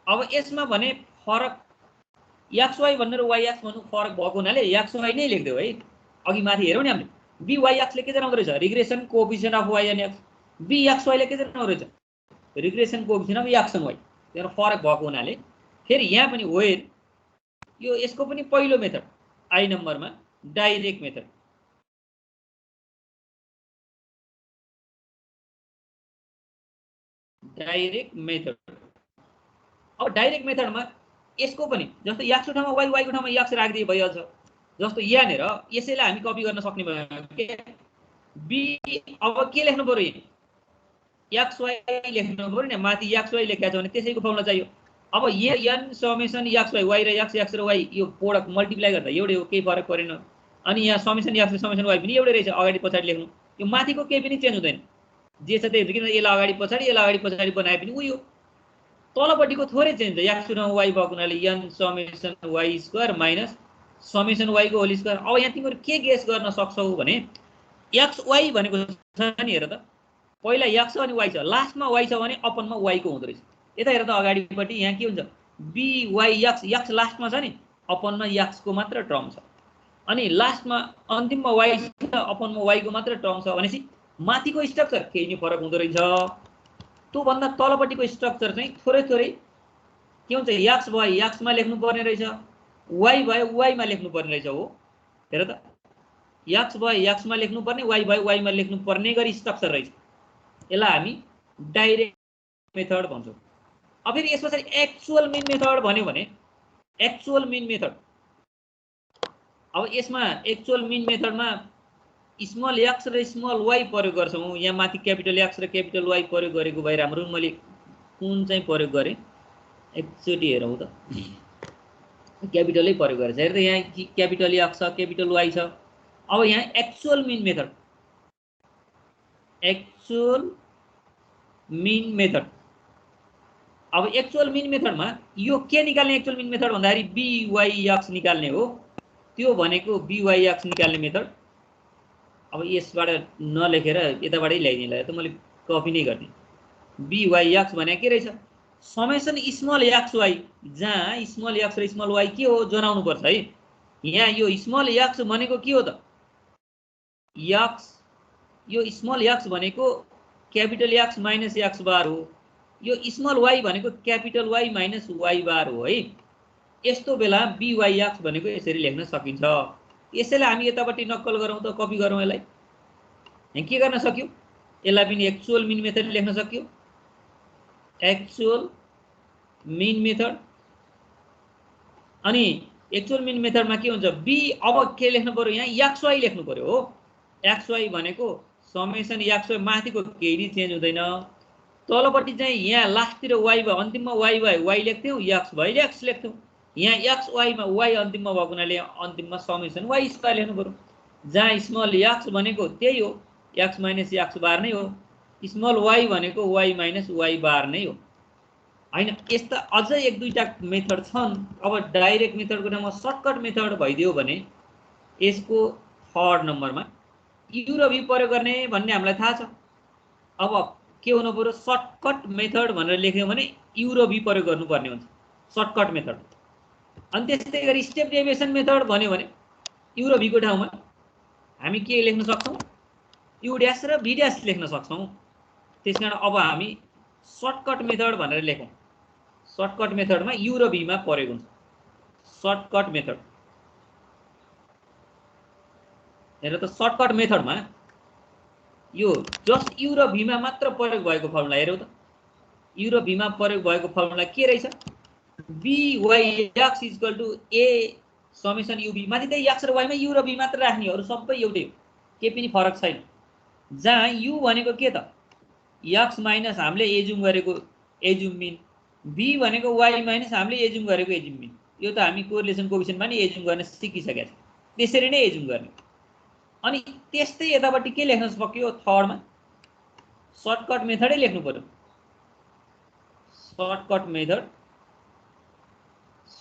अब यसमा भने फरक xy भनेर yx भन्नु फरक भएको हुनाले xy नै लेख्दियौ है। अघि माथि हेरौँ नि हामीले byx ले के जानु रहेछ regression coefficient of y and x, bxy ले के जानु रहेछ regression coefficient of x and y। त्यसमा फरक भएको हुनाले फेरि यहाँ पनि वेयर यो यसको पनि पहिलो मेथड आई नम्बरमा डाइरेक्ट मेथड, डाइरेक्ट मेथड। अब डाइरेक्ट मेथडमा यसको पनि जस्तो x को ठाउँमा y को ठाउँमा x राख्दिए भइहाल्छ। जस्तो यहाँनिर यसैलाई हामी कपी गर्न सक्ने भयो के बी अब के लेख्नु पर्यो एक्स वाई लेख्नु पर्यो नि माथि एक्स वाई लेखेको छ भने त्यसैको फर्मुला चाहियो अब n summation x y y र एक्स र वाई यो प्रोडक्ट मल्टिप्लाई गर्दा एउटै हो केही फरक परेन अनि यहाँ समेसन एक्स र समेसन वाई पनि एउटै रहेछ अगाडि पछाडि लेख्नु यो माथिको केही पनि चेन्ज हुँदैन जे छ त्यही किन यसलाई अगाडि पछाडि बनाए पनि उयो तलपट्टिको थोरै चेन्ज छ एक्स र वाई भएको हुनाले n summation y square minus summation y को होल स्क्वायर अब यहाँ तिमीहरू के गेस गर्न सक्छौ भने एक्स वाई भनेको छ नि हेर त पहिला एक्स अनि वाई छ लास्टमा वाई छ भने अपनमा वाई को हुँदो रहेछ यता हेर त अगाडिपट्टि यहाँ के हुन्छ बी वाई एक्स एक्स लास्टमा छ नि अपनमा एक्स को मात्र टर्म छ अनि लास्टमा अन्तिममा वाई छ अपनमा वाई को मात्र टर्म छ भनेपछि माथिको स्ट्रक्चर केही नि फरक हुँदो रहेछ त्यो भन्दा तलपट्टिको स्ट्रक्चर चाहिँ थोरै थोरै के हुन्छ एक्स वाई एक्समा लेख्नु पर्ने रहेछ वाई भयो वाईमा लेख्नु पर्ने रहेछ हो हेर त एक्स भयो एक्समा लेख्नु पर्ने वाई भयो वाईमा लेख्नु पर्ने गरी स्ट्रक्चर रहेछ यसलाई हामी डाइरेक्ट मेथड भन्छौँ अब फेरि यस पछाडि एक्चुअल मिन मेथड भन्यो भने एक्चुअल मिन मेथड अब यसमा एक्चुअल मिन मेथडमा स्मल एक्स र स्मल वाई प्रयोग गर्छौँ यहाँ माथि क्यापिटल एक्स र क्यापिटल वाई प्रयोग गरेको भए राम्रो मैले कुन चाहिँ प्रयोग गरेँ एकचोटि हेरौँ त क्यापिटलै प्रयोग गरेछ हेर्दा यहाँ क्यापिटल एक्स छ क्यापिटल वाई छ अब यहाँ actual mean method actual mean method अब एक्चुअल मिन मेथडमा यो के निकाल्ने एक्चुअल मिन मेथड भन्दाखेरि बी वाई एक्स निकाल्ने हो त्यो भनेको बी वाई एक्स निकाल्ने मेथड अब यसबाट नलेखेर यताबाटै ल्याइदिएला त मैले कपी नै गर्ने बी वाई एक्स भने के रहेछ समेसन स्मल एक्स वाई जहाँ स्मल एक्स र स्मल वाई के हो जनाउनु पर्छ है यहाँ यो स्मल एक्स भनेको के हो त एक्स यो स्मल एक्स भनेको क्यापिटल एक्स माइनस एक्स बार हो यो स्मल वाई भनेको क्यापिटल वाई माइनस वाई बार हो है यस्तो बेला बी वाई एक्स भनेको यसरी लेख्न सकिन्छ यसैलाई हामी यतापट्टि नक्कल गरौँ त कपी गरौँ यसलाई यहाँ के गर्न सक्यो यसलाई पनि एक्चुअल मिन मेथड लेख्न सक्यो एक्चुअल मिन मेथड अनि एक्चुअल मिन मेथडमा के हुन्छ बी अब के लेख्नु पर्यो यहाँ एक्स वाई लेख्नु पर्यो हो एक्स वाई भनेको समेसन एक्स वाई माथिको केही चेन्ज हुँदैन तलपट्टि चाहिँ यहाँ लास्टतिर वाई भयो अन्तिममा वाई भयो वाई लेख्थ्यौँ एक्स भयो एक्स लेख्थ्यौँ यहाँ एक्स वाईमा वाई अन्तिममा भएको हुनाले अन्तिममा समेसन वाई स्क्वायर लेख्नु पर्यो जहाँ स्मल एक्स भनेको त्यही हो एक्स माइनस एक्स बार नै हो स्मल वाई भनेको वाई माइनस वाई बार नै हो हैन यस्ता अझ एक दुईटा मेथड छन् अब डाइरेक्ट मेथडको ठाउँमा सर्टकट मेथड भइदियो भने यसको थर्ड नम्बरमा यु र भी प्रयोग गर्ने भन्ने हामीलाई थाहा छ अब के हुनु पर्यो सर्टकट मेथड भनेर लेख्यौँ भने यु र भी प्रयोग गर्नुपर्ने हुन्छ सर्टकट मेथड अनि त्यस्तै गरी स्टेप डेभिएसन मेथड भन्यो भने यु र भीको ठाउँमा हामी के लेख्न सक्छौँ यु ड्यास र भी ड्यास लेख्न सक्छौँ त्यसकारण अब हामी सर्टकट मेथड भनेर लेखौँ सर्टकट मेथडमा यु र भीमा प्रयोग हुन्छ सर्टकट मेथड हेर त सर्टकट मेथडमा यो जस्ट यु र भीमा मात्र प्रयोग भएको फर्मुला हेरौँ त यु र भीमा प्रयोग भएको फर्मुला के रहेछ B Y X equal to A summation U V माथि त्यही एक्स र वाईमा यु र भी मात्र राख्ने अरू सबै एउटै हो केही पनि फरक छैन जहाँ यु भनेको के त एक्स माइनस हामीले एजुम गरेको एजुम मिन बी भनेको वाई माइनस हामीले एजुम गरेको एजुम मिन यो त हामी कोरिलेसन कोएफिसिएन्टमा नि एजुम गर्न सिकिसकेका छौँ त्यसरी नै एजुम गर्ने अनि त्यस्तै यतापट्टि के लेख्न सक्यो थर्डमा सर्टकट मेथडै लेख्नु पर्यो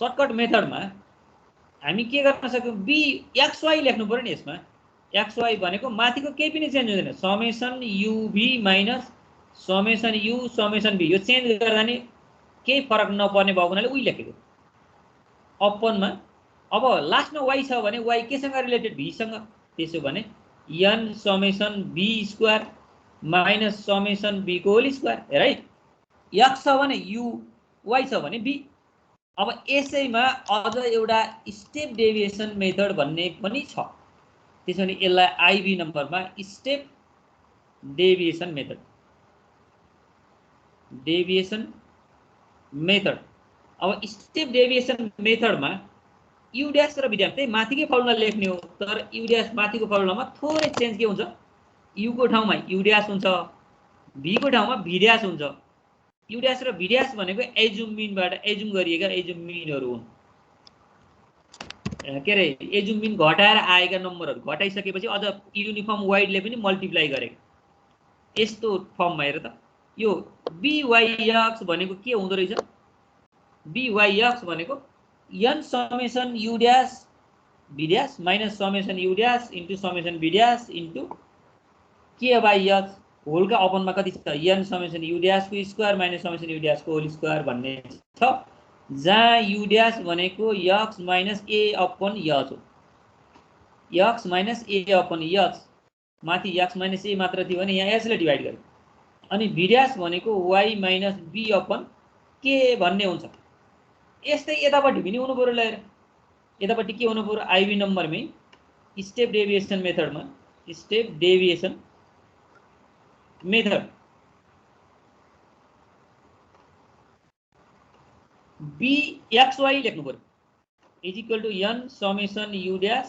सर्टकट मेथडमा हामी के गर्न सक्यौँ बी एक्स वाई लेख्नु पर्यो नि यसमा एक्स वाई भनेको माथिको केही पनि चेन्ज हुँदैन summation U V minus summation U summation V यो चेन्ज गर्दा नि केही फरक नपर्ने भएको हुनाले उही लेखेको अपनमा अब लास्टमा वाई छ भने वाई केसँग रिलेटेड भीसँग त्यसो भने n summation b square minus summation b को होल स्क्वायर हेर है एक्स छ भने यु वाई छ भने बी अब यसैमा अझ एउटा स्टेप डेभिएसन मेथड भन्ने पनि छ त्यसो भने यसलाई आइबी नम्बरमा स्टेप डेभिएसन मेथड अब स्टेप डेभिएसन मेथडमा यु ड्यास र बी ड्यास त्यही माथिकै फर्मुला लेख्ने हो, तर यु ड्यास माथिको फर्मुलामा थोरै चेन्ज के हुन्छ, यु को ठाउँमा यु ड्यास हुन्छ, भी को ठाउँमा भी ड्यास हुन्छ। यु ड्यास र भी ड्यास भनेको एजुम मिनबाट एजुम गरिएका एजुम मिनहरू हुन्। के अरे एजुम मिन घटाएर आएका नम्बरहरू घटाइसकेपछि अझ युनिफर्म वाइडले पनि मल्टिप्लाई गरेको यस्तो फर्ममा हेर त। यो BYX भनेको के हुँदो रहेछ, BYX भनेको n summation you dash V dash minus summation you dash into summation V dash into के बाई एक्स होलका अपनमा कति छ, n समेसन यु ड्यासको स्क्वायर माइनस समेसन यु ड्यासको होल स्क्वायर भन्ने छ, जहाँ यु ड्यास भनेको x minus a upon h हो। x minus a upon h, माथि x माइनस a मात्र थियो भने यहाँ h ले डिभाइड गर्यो। अनि भी ड्यास भनेको y minus b upon k भन्ने हुन्छ। यस्तै यतापट्टि पनि हुनु पर्यो। लिएर यतापट्टि के हुनु पर्यो, आइबी नम्बरमै स्टेप डेभिएसन मेथडमा स्टेप डेभिएसन मेथड BXY लेख्नु पर्यो is equal to n summation you dash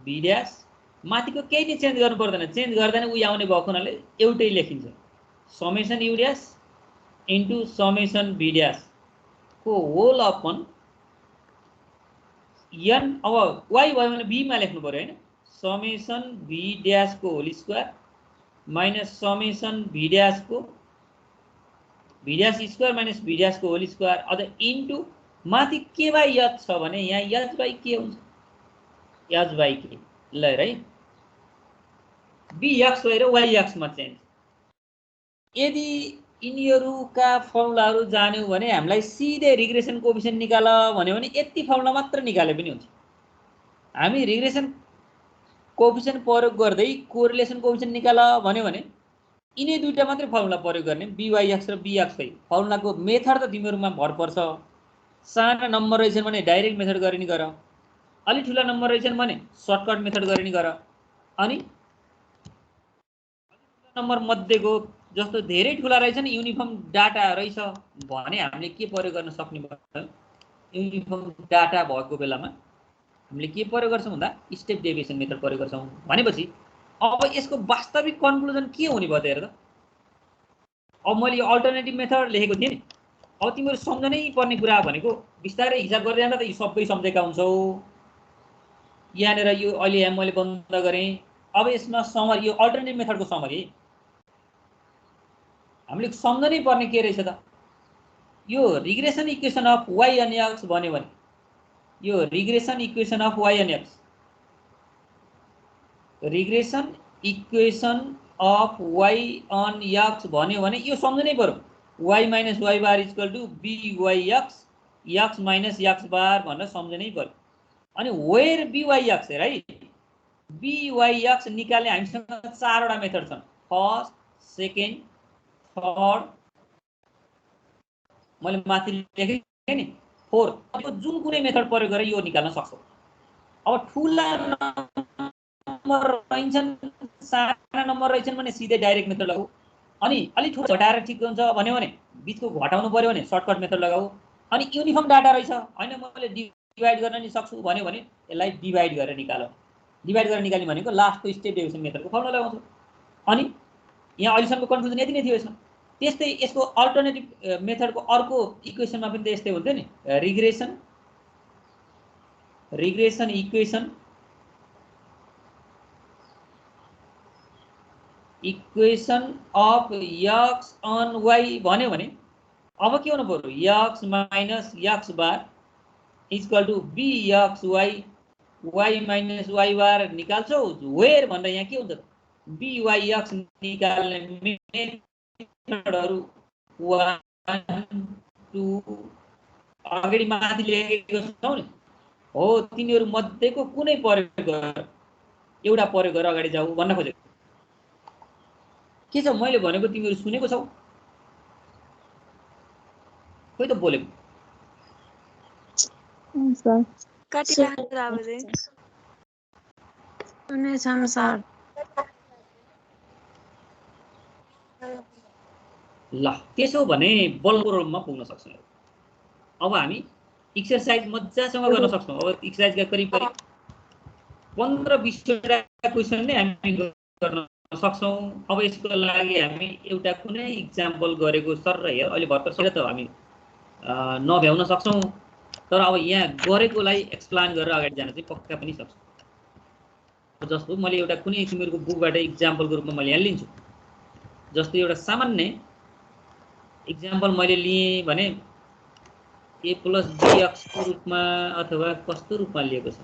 V dash, माथिको केही नै चेन्ज गर्नु पर्दैन, चेन्ज गर्दैन उही आउने भएको हुनाले एउटै लेखिन्छ, summation you dash into summation V dash को होल अपन n। अब y भयो भने b मा लेख्नु पर्यो हैन, समेसन भी ड्यास को होल स्क्वायर माइनस समेसन भी ड्यास को भी ड्यास स्क्वायर माइनस भी ड्यास को होल स्क्वायर अझ इन्टु माथि के बाई h छ भने यहाँ h बाई के हुन्छ, h बाई के। ल है BXY र YX मा चेन्ज। यदि यिनीहरूका फर्मुलाहरू जान्यौ भने हामीलाई सिधै रिग्रेसन कोएफिसिएन्ट निकाल भन्यो भने यति फर्मुला मात्र निकाले पनि हुन्छ। हामी रिग्रेसन कोएफिसिएन्ट प्रयोग गर्दै कोरिलेसन कोएफिसिएन्ट निकाल भन्यो भने यिनै दुईटा मात्रै फर्मुला प्रयोग गर्ने, BYX र BXY। फर्मुलाको मेथड त तिमीहरूमा भर पर्छ। साना नम्बर रहेछन् भने डाइरेक्ट मेथड गरे नि गर, अलि ठुला नम्बर रहेछन् भने सर्टकट मेथड गरे नि गर। अनि नम्बर मध्येको जस्तो धेरै ठुला रहेछन् युनिफर्म डाटा रहेछ भने हामीले के प्रयोग गर्न सक्ने भयो, युनिफर्म डाटा भएको बेलामा हामीले के प्रयोग गर्छौँ भन्दा स्टेप डेभिएसन मेथड प्रयोग गर्छौँ। भनेपछि अब यसको वास्तविक कन्क्लुजन के हुने भयो त हेर त। अब मैले यो अल्टरनेटिभ मेथड लेखेको थिएँ नि, अब तिमीहरू सम्झनै पर्ने कुरा भनेको बिस्तारै हिसाब गर्दै जाँदा त यो सबै सम्झेका हुन्छौ। यहाँनिर यो अहिले यहाँ मैले बन्द गरेँ। अब यसमा समरी, यो अल्टरनेटिभ मेथडको समरी हामीले सम्झनै पर्ने के रहेछ त, यो रिग्रेसन इक्वेसन अफ y अनि x भन्यो भने यो रिग्रेसन इक्वेसन अफ y अनि x, regression equation of y on x भन्यो भने यो सम्झनै पर्यो, y minus y bar equal to BYX x minus x bar भनेर सम्झनै पर्यो। अनि वेयर BYX हेर है, BYX निकाल्ने हामीसँग चारवटा मेथड छन्, फर्स्ट सेकेन्ड थर्ड, मैले माथि लेखेँ नि फोर्थ। अब जुन कुनै मेथड प्रयोग गरेर यो निकाल्न सक्छौ। अब ठुला नम्बर रहन्छन् साना नम्बर रहेछन् भने सिधै डाइरेक्ट मेथड लगाऊ, अनि अलि ठुलो घटाएर ठिक हुन्छ भन्यो भने बिचको घटाउनु पर्यो भने सर्टकट मेथड लगाऊ। अनि युनिफर्म डाटा रहेछ हैन मैले डिभाइड गर्न नि सक्छु भन्यो भने यसलाई डिभाइड गरेर निकाल। डिभाइड गरेर निकाल्ने भनेको लास्टको स्टेप डेभिएसन मेथडको फर्मुला लगाउँछौ। अनि यहाँ अहिलेसम्मको कन्फ्युजन यति नै थियो यसमा। त्यस्तै यसको अल्टरनेटिभ मेथडको अर्को इक्वेसनमा पनि त यस्तै हुन्थ्यो नि, regression equation of x on y भन्यो भने अब के हुनु पर्यो, x minus x bar equal to BXY y minus y bar निकाल्छौ। वेयर भनेर यहाँ के हुन्छ त, BYX निकाल्ने मेथडहरू 1 2 अगाडि माथि लेखेको छौ नि हो, तिनीहरू मध्येको कुनै प्रयोग गर, एउटा प्रयोग गरेर अगाडि जाऊ भन्न खोजेको के छ। मैले भनेको तिमीहरू सुनेको छौ, खोइ त बोलेको सर सुनेछौँ सर। ल त्यसो भने बल्लको रूपमा पुग्न सक्छौँ। अब हामी एक्सरसाइज मजासँग गर्न सक्छौँ। अब एक्सरसाइजका करिब 15-20 वटा क्वेसन नै हामी गर्न सक्छौँ। अब यसको लागि हामी एउटा कुनै इक्जाम्पल गरेको सर र हेर अहिले भर्खर सर त हामी नभ्याउन सक्छौँ, तर अब यहाँ गरेकोलाई एक्सप्लेन गरेर अगाडि जान चाहिँ पक्का पनि सक्छौँ। जस्तो मैले एउटा कुनै तिमीहरूको बुकबाट इक्जाम्पलको रूपमा मैले यहाँ लिन्छु। जस्तो एउटा सामान्य इक्जाम्पल मैले लिएँ भने a + bx को रूपमा अथवा कस्तो रूपमा लिएको छ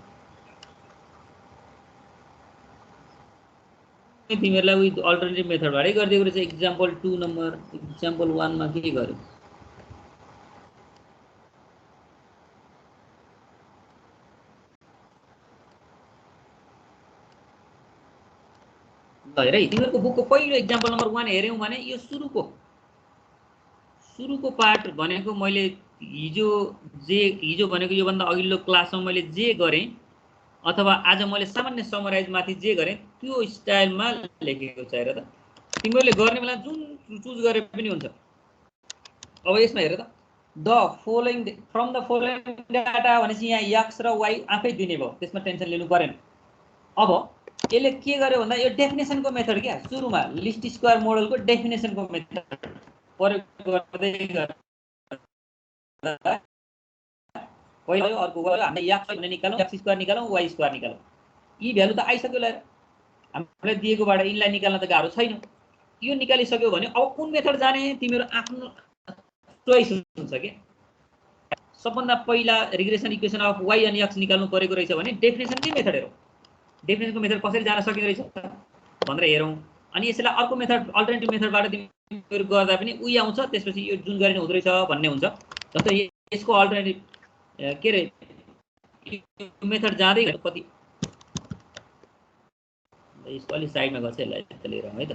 तिमीहरूलाई विथ अल्टरनेटिभ मेथडबाटै गरिदिएको रहेछ। इक्जाम्पल 2 नम्बर इक्जाम्पल 1 मा के गर्यो ल हेर है, तिमीहरूको बुकको पहिलो इक्जाम्पल नम्बर 1 हेऱ्यौँ भने यो सुरुको पार्ट भनेको मैले हिजो भनेको योभन्दा अघिल्लो क्लासमा मैले जे गरेँ अथवा आज मैले सामान्य समराइज माथि जे गरेँ त्यो स्टाइलमा लेखेको छ। हेर त तिमीहरूले गर्ने बेला जुन चुज गरे पनि हुन्छ। अब यसमा हेर त the following from the following data भनेपछि यहाँ एक्स र वाई आफै दिने भयो, त्यसमा टेन्सन लिनु परेन। अब यसले के गर्यो भन्दा यो डेफिनेसनको मेथड क्या, सुरुमा लिस्ट स्क्वायर मोडलको डेफिनेसनको मेथड प्रयोग गर्दै पहिलो अर्को गयो हामीले एक्स भन्ने निकालौँ, एक्स स्क्वायर निकालौँ, वाई स्क्वायर निकालौँ। यी भ्यालु त आइसक्यो ल, हामीलाई दिएकोबाट यिनलाई निकाल्न त गाह्रो छैन। यो निकालिसक्यो भने अब कुन मेथड जाने तिमीहरू आफ्नो चोइस हुन्छ के। सबभन्दा पहिला रिग्रेसन इक्वेसन अफ वाई अनि एक्स निकाल्नु परेको रहेछ भने डेफिनेसनकै मेथड हेरौँ, डेफिनेसनको मेथड कसरी जान सकिँदो रहेछ भनेर हेरौँ। अनि यसलाई अर्को मेथड अल्टरनेटिभ मेथडबाट तिमीहरू गर्दा पनि उही आउँछ, त्यसपछि यो जुन गरिने हुँदो रहेछ भन्ने हुन्छ। जस्तो यसको अल्टरनेटिभ के अरे मेथड जाँदै कति यसको अलि साइडमा गर्छ, यसलाई लिएर है त।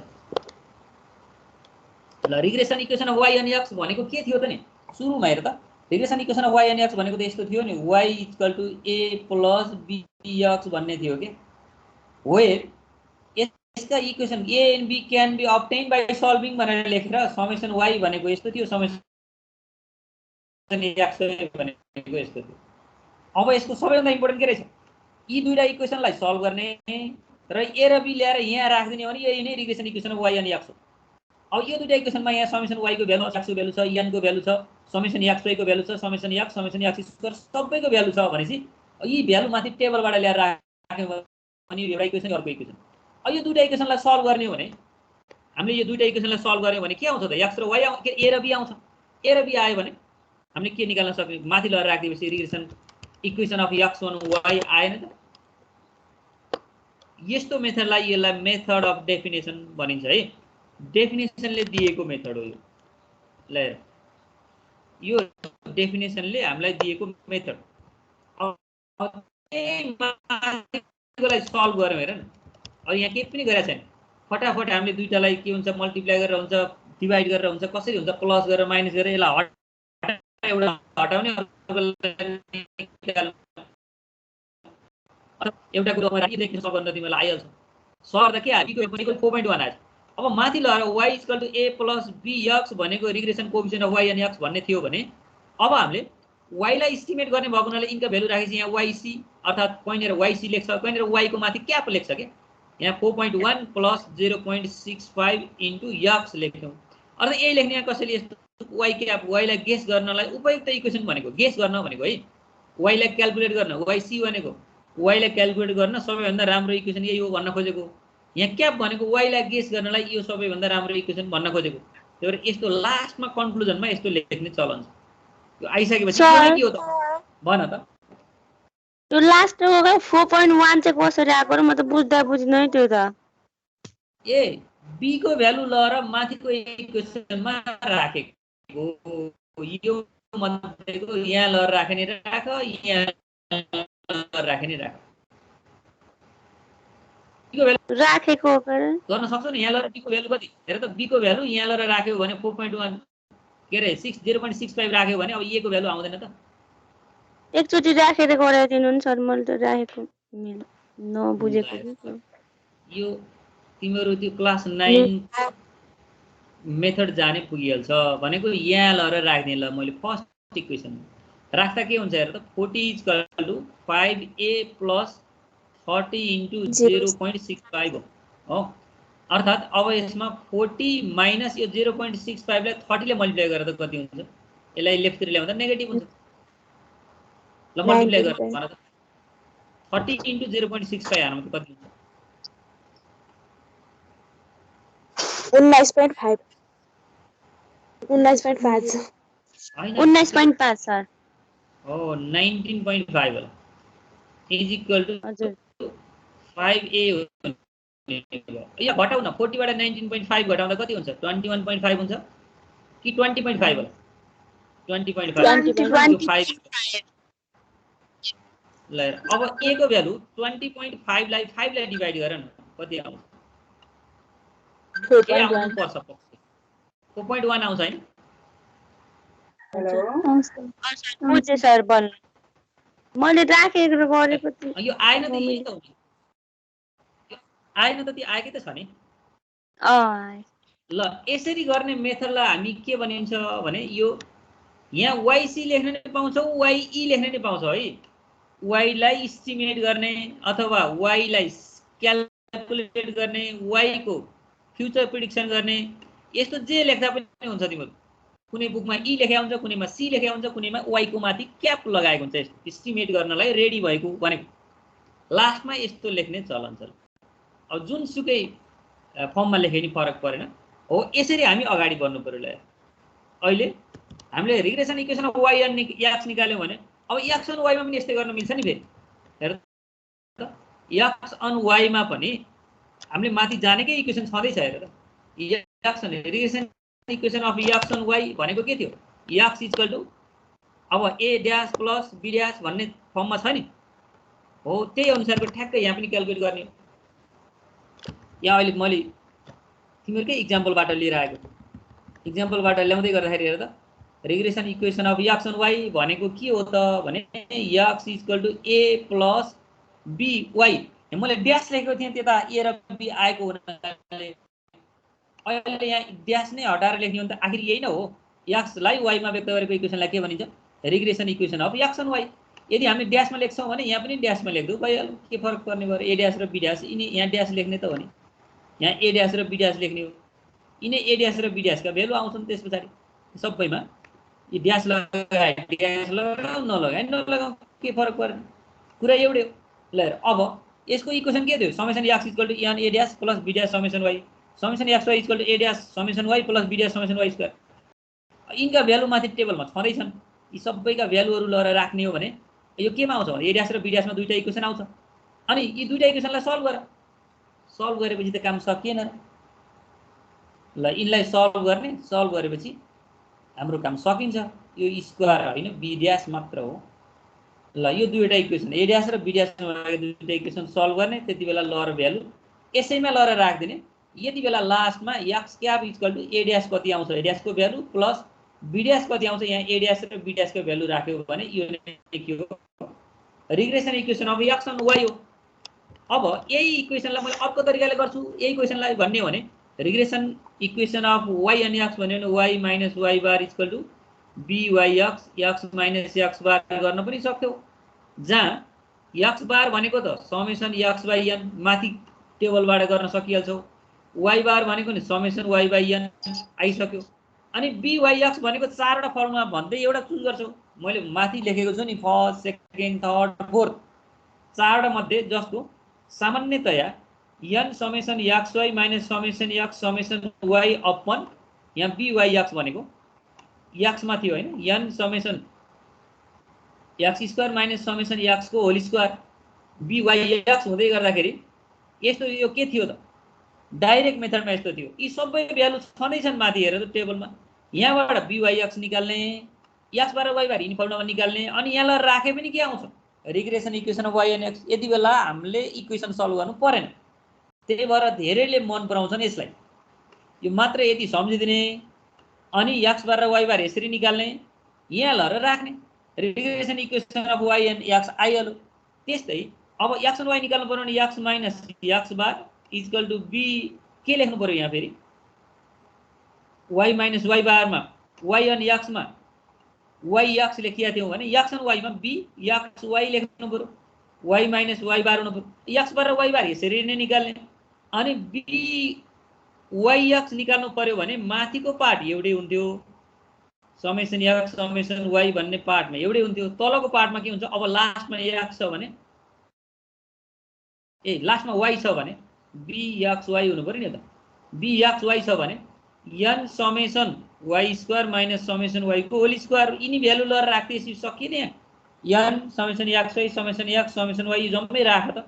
ल रिग्रेसन इक्वेसन अफ वाई अनि एक्स भनेको के थियो त नि सुरुमा हेर त, रिग्रेसन इक्वेसन अफ वाई अनि एक्स भनेको त यस्तो थियो नि, y equal to a + bx भन्ने थियो के, वेयर यसका equation a and b can be obtain by solving भनेर लेखेर समेसन y भनेको यस्तो थियो, समेसन x भनेको यस्तो थियो। अब यसको सबैभन्दा इम्पोर्टेन्ट के रहेछ, यी दुईटा इक्वेसनलाई सल्भ गर्ने र a र b ल्याएर यहाँ राखिदिने भने यही नै रिग्रेसन इक्वेसन अफ y अनि x हो। अब यो दुईटा इक्वेसनमा यहाँ समेसन y को भ्यालु, x को भ्यालु छ, n को भ्यालु छ, समेसन x y को भ्यालु छ, समेसन x स्क्वायर सबैको भ्यालु छ भनेपछि यी भ्यालु माथि टेबलबाट ल्याएर राख्यो भने यो एउटा इक्वेसन अर्को इक्वेसन। अब यो दुईटा इक्वेसनलाई सल्भ गर्ने हो भने हामीले यो दुईटा इक्वेसनलाई सल्भ गर्यो भने के आउँछ त, x र y a र b आउँछ। a र b आयो भने हामीले के निकाल्न सक्ने, माथि लगेर राखिदिएपछि regression equation of x1 y आएन त। यस्तो मेथडलाई यसलाई मेथड अफ डेफिनेसन भनिन्छ है। डेफिनेसनले दिएको मेथड हो यो। ल यो डेफिनेसनले हामीलाई दिएको मेथड। अब यसलाई सल्भ गर्यौँ हेर न, अब यहाँ केही पनि गरेको छैन, फटाफट हामीले दुईटालाई के हुन्छ मल्टिप्लाई गरेर हुन्छ, डिभाइड गरेर हुन्छ, कसरी हुन्छ प्लस गरेर माइनस गरेर यसलाई एउटा हटाउने एउटा कुरो लेख्न सक्दैन तिमीलाई आइहाल्छ। सर त के आयो 4.1 आयो। अब माथि लगेर y = a + bx भनेको रिग्रेसन कोएफिसिएन्ट अफ y अनि x भन्ने थियो भने अब हामीले y लाई एस्टिमेट गर्ने भएको हुनाले इनका भ्यालु राखेपछि यहाँ yc अर्थात कहीँनिर yc लेख्छ, कहीँनिर y को माथि क्याप लेख्छ के, यहाँ 4.1 + 0.65 * x लेख्छौँ। अर्थात यही लेख्ने यहाँ कसैले यस्तो y क्याप y लाई गेस गर्नलाई उपयुक्त इक्वेसन भनेको, गेस गर्न भनेको है, y लाई क्याल्कुलेट गर्न yc भनेको y लाई क्याल्कुलेट गर्न सबैभन्दा राम्रो इक्वेसन यही हो भन्न खोजेको। यहाँ क्याप भनेको y लाई गेस गर्नलाई यो सबैभन्दा राम्रो इक्वेसन भन्न खोजेको। त्यही भएर यस्तो लास्टमा कन्क्लुजनमा यस्तो लेख्ने चलन छ। यो आइसकेपछि के हो त भन त, त्यो लास्टको 4.1 चाहिँ कसरी आएको र म त बुझ्दा बुझ्नै त्यो त ए b को भ्यालु लएर माथिको इक्वेसनमा राखेको यो मध्येको यहाँ लएर राखे नि राख, यहाँ राखे नि राख, राखेको गर्न सक्छौ नि। यहाँ लएर b को भ्यालु कति हेर त, b को भ्यालु यहाँ लएर राख्यो भने 4.1 के अरे 0.65 राख्यो भने अब a को भ्यालु आउँदैन त। एकचोटि राखेर गराइदिनु नि सर, मैले त राखेको नबुझेको यो तिमीहरू त्यो क्लास 9 मेथड जाने पुगिहाल्छ भनेको यहाँ लएर राख्ने। ल मैले फर्स्ट इक्वेसन राख्दा के हुन्छ हेर त 40 equal to 5a plus 30 into 0.65 हो अर्थात् अब यसमा 40 माइनस यो 0.65 लाई 30 ले मल्टिप्लाई गरेर त कति हुन्छ यसलाई लेफ्टतिर ल्याउँदा नेगेटिभ हुन्छ ल मल्टिप्लाई गरेर भन त 30 इन्टु 0.65 हाल्नु त कति हुन्छ 19.5 19.5 हैन 19.5 सर हो 19.5 होला इज इक्वल टु हजुर 5a या घटाउ न 40 बाट 19.5 घटाउँदा कति हुन्छ 21.5 हुन्छ कि 20.5 होला 20.5 ल अब a को भ्यालु 20.5 लाई 5 लाई डिवाइड गर न कति आउँछ 4.1 पर्छ 4.1 आउँछ हैन बुझे सर भन्नु मैले राखेको गरेको थिएँ यो आएन त यही त हो नि आएन त त्यो आएकै त छ नि ल यसरी गर्ने मेथडलाई हामी के भनिन्छ भने यो यहाँ yc लेख्न नि पाउँछौ ye लेख्न नि पाउँछौ है y लाई एस्टिमेट गर्ने अथवा y लाई क्याल्कुलेट गर्ने y को फ्युचर प्रेडिक्सन गर्ने यस्तो जे लेख्दा पनि हुन्छ तिम्रो कुनै बुकमा e लेखेको हुन्छ कुनैमा c लेखेको हुन्छ कुनैमा y को माथि क्याप लगाएको हुन्छ एस्टिमेट गर्नलाई रेडी भएको भनेको लास्टमा यस्तो लेख्ने चलन छ अब जुनसुकै फर्ममा लेखे नि फरक परेन हो यसरी हामी अगाडि बढ्नु पर्यो ल अहिले हामीले regression equation of y and x निकाल्यौं भने अब x अन y मा पनि यस्तै गर्न मिल्छ नि फेरि हेर त x अन y मा पनि हामीले माथि जानेकै इक्वेसन छँदै छ हेर त x on regression equation of x on y भनेको के थियो x इक्वल टु अब a dash plus b dash भन्ने फर्ममा छ नि हो त्यही अनुसारको ठ्याक्कै यहाँ पनि क्याल्कुलेट गर्ने यहाँ अहिले मैले तिमीहरुकै एक्जाम्पलबाट लिएर आएको एक्जाम्पलबाट ल्याउँदै गर्दाखेरि हेर त regression equation of x on y भनेको के हो त भने x equal to a plus b y मैले ड्याश लेखेको थिएँ त्यता a र b आएको हुनाले अहिले यहाँ ड्याश नै हटाएर लेख्ने हो नि त आखिर यही नै हो x लाई y मा व्यक्त गरेको इक्वेसनलाई के भनिन्छ regression equation of x on y यदि हामी ड्याशमा लेख्छौं भने यहाँ पनि ड्याशमा लेख्दौ भइहाल्यो के फरक पर्ने भयो a ड्याश र b ड्याश यिनी यहाँ ड्याश लेख्ने त हो नि यहाँ a ड्याश र b ड्याश लेख्ने हो यिनै a ड्याश र b ड्याश का भ्यालु आउँछन् त्यसपछि सबैमा यो ड्याश लगाए ड्याश लगाऊ नलगाऊ के फरक पर्दैन कुरा एउटै हो ल अब यसको इक्वेसन के थियो summation x equal to n a dash plus b dash summation y summation x y equal to a dash summation y plus b dash summation y square यिनका भ्यालु माथि टेबलमा छँदै छन् यी सबैका भ्यालुहरु लिएर राख्ने हो भने यो केमा आउँछ भने a ड्याश र b ड्याशमा दुईटा इक्वेसन आउँछ अनि यी दुईटा इक्वेसनलाई सल्भ गरेपछि त काम सकिएन ल यिनलाई सल्भ गरेपछि हाम्रो काम सकिन्छ यो स्क्वायर हैन b ड्याश मात्र हो ल यो दुईटा इक्वेसन a ड्याश र b ड्याशमा रहेको दुईटा इक्वेसन सल्भ गर्ने त्यतिबेला ल र भ्यालु यसैमा ल र राख्दिने यति बेला लास्टमा x cap equal to a dash कति आउँछ a ड्याश को भ्यालु प्लस b ड्याश कति आउँछ यहाँ a ड्याश र b ड्याश को भ्यालु राख्यो भने यो नै के हो regression equation of x on y हो अब यही इक्वेसनलाई मैले अर्को तरिकाले गर्छु यही इक्वेसनलाई भन्ने हो भने regression equation of y and x भन्यो भने y minus y bar equal to byx x minus x bar गर्न पनि सक्थ्यौ जहाँ x बार भनेको त समेसन x बाइ n माथि टेबलबाट गर्न सकिहाल्छौ y बार भनेको नि समेसन y बाइ n आइसक्यो अनि byx भनेको चारवटा फर्मुला भन्दै एउटा चुज गर्छौ मैले माथि लेखेको छु नि फर्स्ट सेकेन्ड थर्ड फोर्थ चारवटा मध्ये जस्तो सामान्यतया n summation xy minus summation x summation y upon यहाँ byx भनेको x मा थियो हैन n summation x square minus summation x को होल स्क्वायर byx हुँदै गर्दाखेरि यस्तो यो के थियो त डाइरेक्ट मेथडमा यस्तो थियो यी सबै भ्यालु छँदै छन् माथि हेर त टेबलमा यहाँबाट byx निकाल्ने x बार y बार इन्फर्ममा निकाल्ने अनि यहाँलाई राखे पनि के आउँछ regression equation of y and x यति बेला हामीले इक्वेसन सल्भ गर्नु परेन त्यही भएर धेरैले मन पराउँछन् यसलाई यो मात्र यति सम्झिदिने अनि x बार र y बार यसरी निकाल्ने यहाँ ल र राख्ने regression equation of y and x आइहाल्यो त्यस्तै अब x एन्ड y निकाल्नु पर्यो भने x minus x bar equal to b के लेख्नु पर्यो यहाँ फेरि y माइनस y बारमा y एन्ड x मा वाइ एक्स लेखिया थियौँ भने एक्स एन्ड वाइमा बी एक्स वाइ लेख्नु पऱ्यो, वाइ माइनस वाइ बार हुनु पऱ्यो। एक्स बार र वाइ बार यसरी नै निकाल्ने। अनि बी वाइ एक्स निकाल्नु पऱ्यो भने माथिको पार्ट एउटै हुन्थ्यो, समेसन एक्स समेसन वाइ भन्ने पार्टमा एउटै हुन्थ्यो। तलको पार्टमा के हुन्छ, अब लास्टमा एक्स छ भने लास्टमा वाइ छ भने बी एक्स वाइ हुनु पऱ्यो नि त। बी एक्स वाइ छ भने n summation y square minus summation y को होल स्क्वायर, यिनी भ्यालु लगाएर राख्दै सकिएन। N summation x y summation y जम्मै राख त।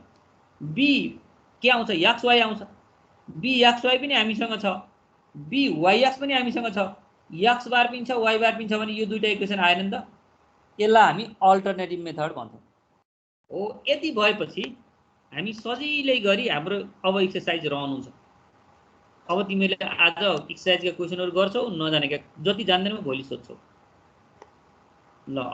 बी के आउँछ, एक्स वाइ आउँछ। बी एक्स वाइ पनि हामीसँग छ, बी वाइ एक्स पनि हामीसँग छ, एक्स बार पनि छ वाइ बार पनि छ भने यो दुईटा इक्वेसन आएन नि त। यसलाई हामी अल्टरनेटिभ मेथड भन्छौँ। हो, यति भएपछि हामी सजिलै गरी हाम्रो अब एक्सर्साइज रहनु छ। अब तिमीले आज एक्सर्साइजका क्वेसनहरू गर्छौ, नजानेका जति जान्दैनौ भोलि सोध्छौ। ल